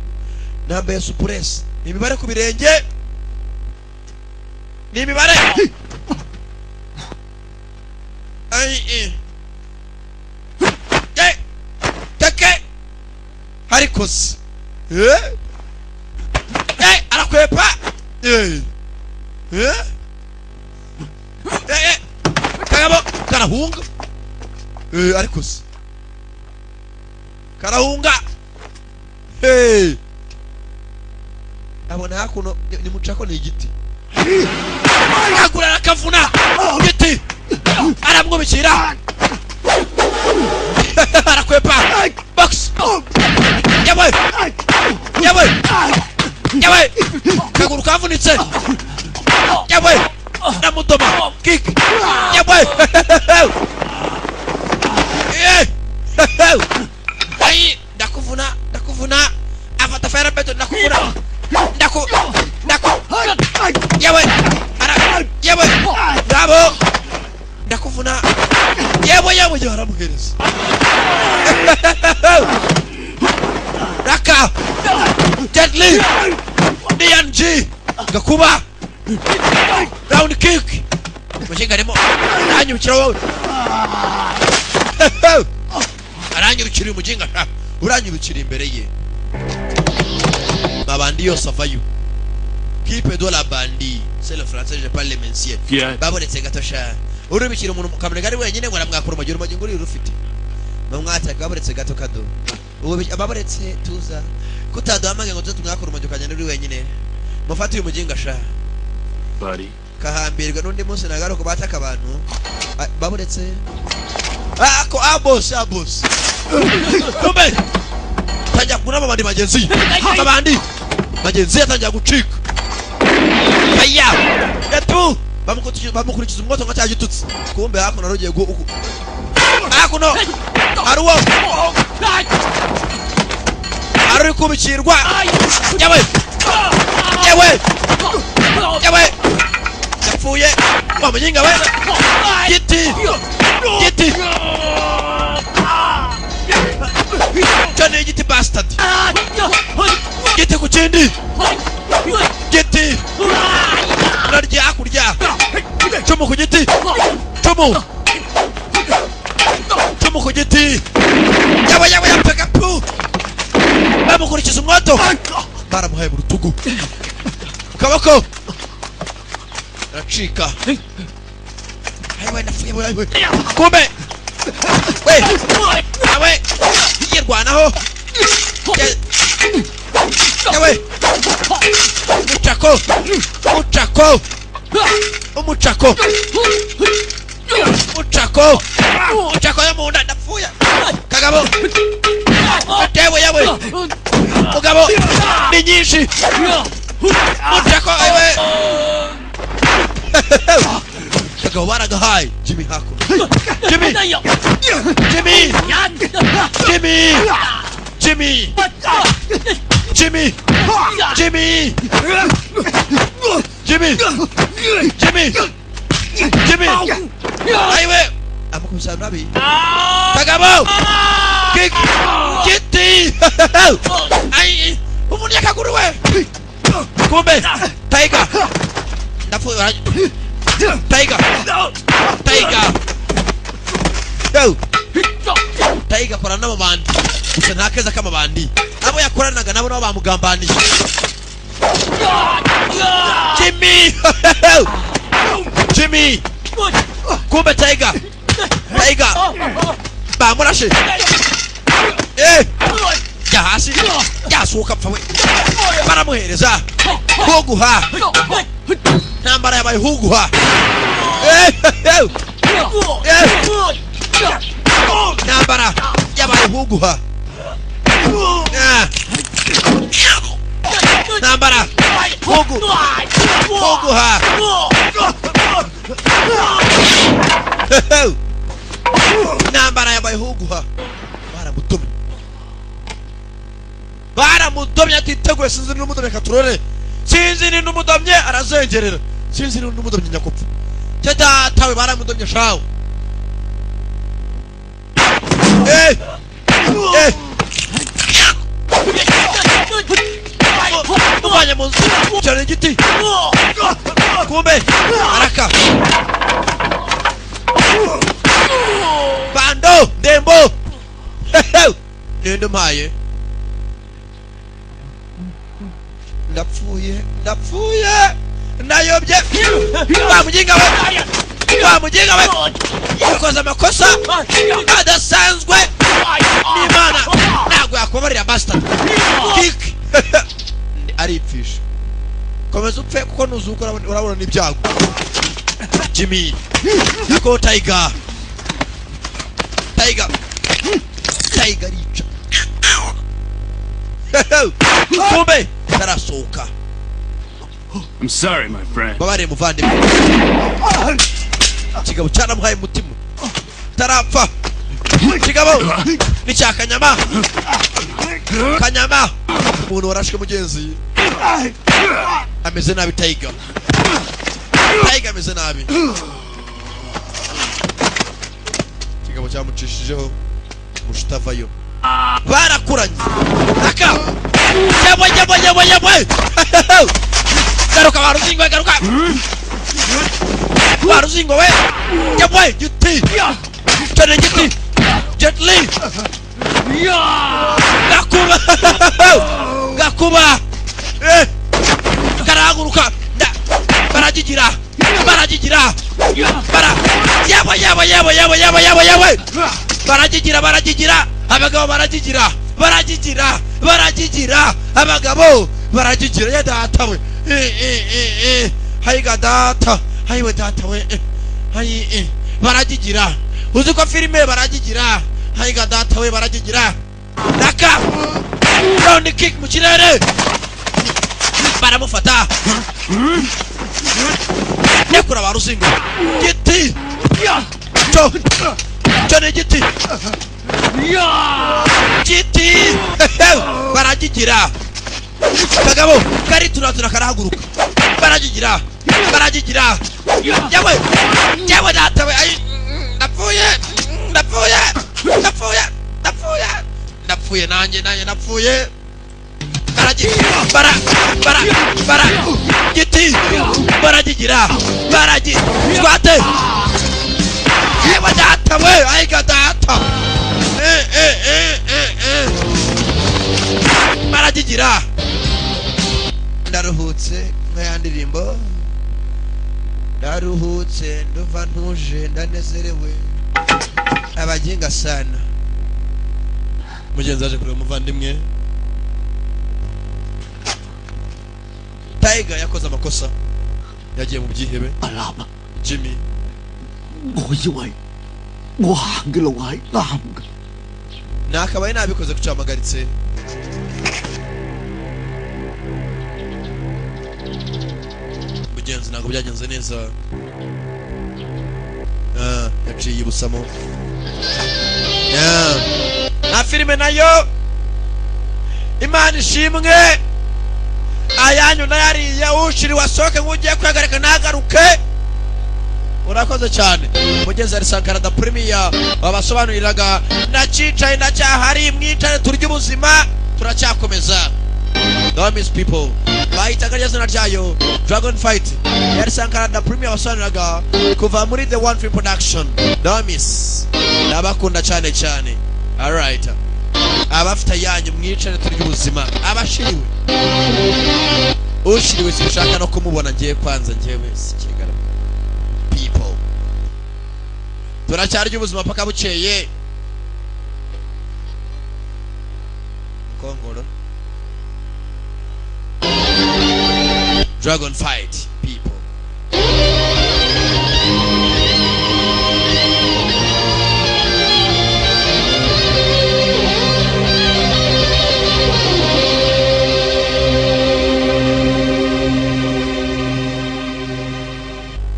nambaye supuresi. ni imibare ku birenge ni imibare. keke ariko se arakwepa kagabo karahunga ariko se karahunga abona hakuno ni mucako ni igiti agura arakavuna igiti aramwubikira arakwepa box yawe kaguru kavunitse yawe namutoma kick yawe ai ndakuvuna afata fire beto ndakuvuna yawe bravo ndakuvuna yawe haramuhereza raka deadly DNG gakuba round kick mushinga remo aranyubikira wowe aranyubikira umujinga uranyubikira imbere ye mabandi yose avayo kipe de la bandi c'est le français je parle mencier baboretse gatosha urubikira umuntu mukamene gari wenyine ngo namwakura umujyi urumagingo uri rufite bamwata baboretse gato kado ubu baboretse tuza kutaduhamage ngo tumwakura umujyi ukagenda uri wenyine mufate uyu mujinga sha bari kahambirwa n'undi munsi nagaruka bataka abantu baboretse ako abos kumbe tajya kuna babandi magenzi yatangira gucika aya yatu bamukurikiza umwoto ngo cyagitutse kumbe hakuno narugiye hakuno haruwo ari kubikirwa yawe yapfuye wamenyinga we giti cyane giti bastard giti kuchindi giti narya kurya cumu ku giti cumu ku giti yawe yapeka pu bamukurikiza umwoto baramuhaye mu rutugu kaboko racika aiwe nafuye kumbe yawe yirwanaho yawe umucako yo munda ndapfuye kagabo yawe mugabo ni nyinshi mucako aiwe kagabo baragahaye Jimmy hakuno Jimmy aiwe amukumsa nabi kagabo kick giti ai umunya kaguru we kumbe Tiger ndafu Tiger Tiger korana n'abandi gusa ntakeza k'amabandi abo yakoranaga nabo bamugambaniye Jimmy kumbe Tiger bamurashe hasi yasuka pfawe baramuhereza huguha ntambara yabaye huguha ntambara yabaye huguha ntambara huguha ntambara yabaye huguha baramudomye atiteguye sinzi n'umudomye katurore sinzi n'umudomye arazengerera sinzi n'umudomye nyakupfu cyadatawe baramudomye shawo umanya mu cyane giti kumbe araka bando dembo nende maye ndapfuye nayobye wa muginga we yakoze amakosa adasanzwe n'Imana ntabwo yakubarira bastard kick aripfisha komeza upfe kuko nuzukura urabona n'ibyago Jimmy nako Tiger rica kumbe tarasoka. I'm sorry, my friend. Babare muvande kigabo cyana muhaye mutima tarapfa kigabo ni cyakanyama kanyama umuntu warashwe mugenzi ameze nabi Tiger ameze nabi kigabo cyamucishijeho mushitavayo barakuranye aka yabwe garuka waruzingo we yabwe giti tene giti Jet Li gakuba karaguruka barajigira yabwe barajigira abagabo barajigira abagabo barajigira ya data we hayiga data hayiwe data we barajigira uzi ko filime barajigira hayiga data we barajigira naka round kick mu kirere baramufata nekura barusingo giti cyane giti barajigira kagabo kari turatura karahaguruka barajigira yawe data we ndapfuye nanjye ndapfuye giti barajigira twate yewe data we ayiga data barajigira ndaruhutse nk'aya ndirimbo ndaruhutse nduva ntuje ndanezerewe abaginga sana mugenzi aje kureba umuvandimwe Tiger yakoze amakosa yagiye mu byihebe araba Jimmy 我以為我行嘅路係啱嘅， nakabaye nabikoze kucamagaritse mugenzi ntabwo byagenze neza yaciye ibusamo na filime nayo Imana ishimwe ayanyu nayariye ushiri wasoke nk'ugiye kwihagarika nagaruke urakoze cyane mugenzi ari Sankara da Premier wabasobanuriraga nacicaye ndacyahari mwicare turya ubuzima turacyakomeza. Don't miss people bahitaga ryazina ryayo Dragon Fight yari Sankara da Premier wasobanuriraga kuva muri The One Film Production. Don't miss nabakunda cyane cyane. Alright abafite yanyu mwicare turya ubuzima abashiriwe ushiriwe sinshaka no kumubona ngiye kwanza ngewe sikigara people turacyarya ubuzima paka buceye Kongoro Dragon Fight people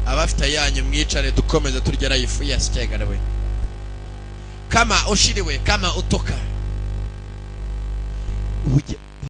abafite yanyu mwicare dukomeze turya life yes cyegarawe kama ushiriwe kama utoka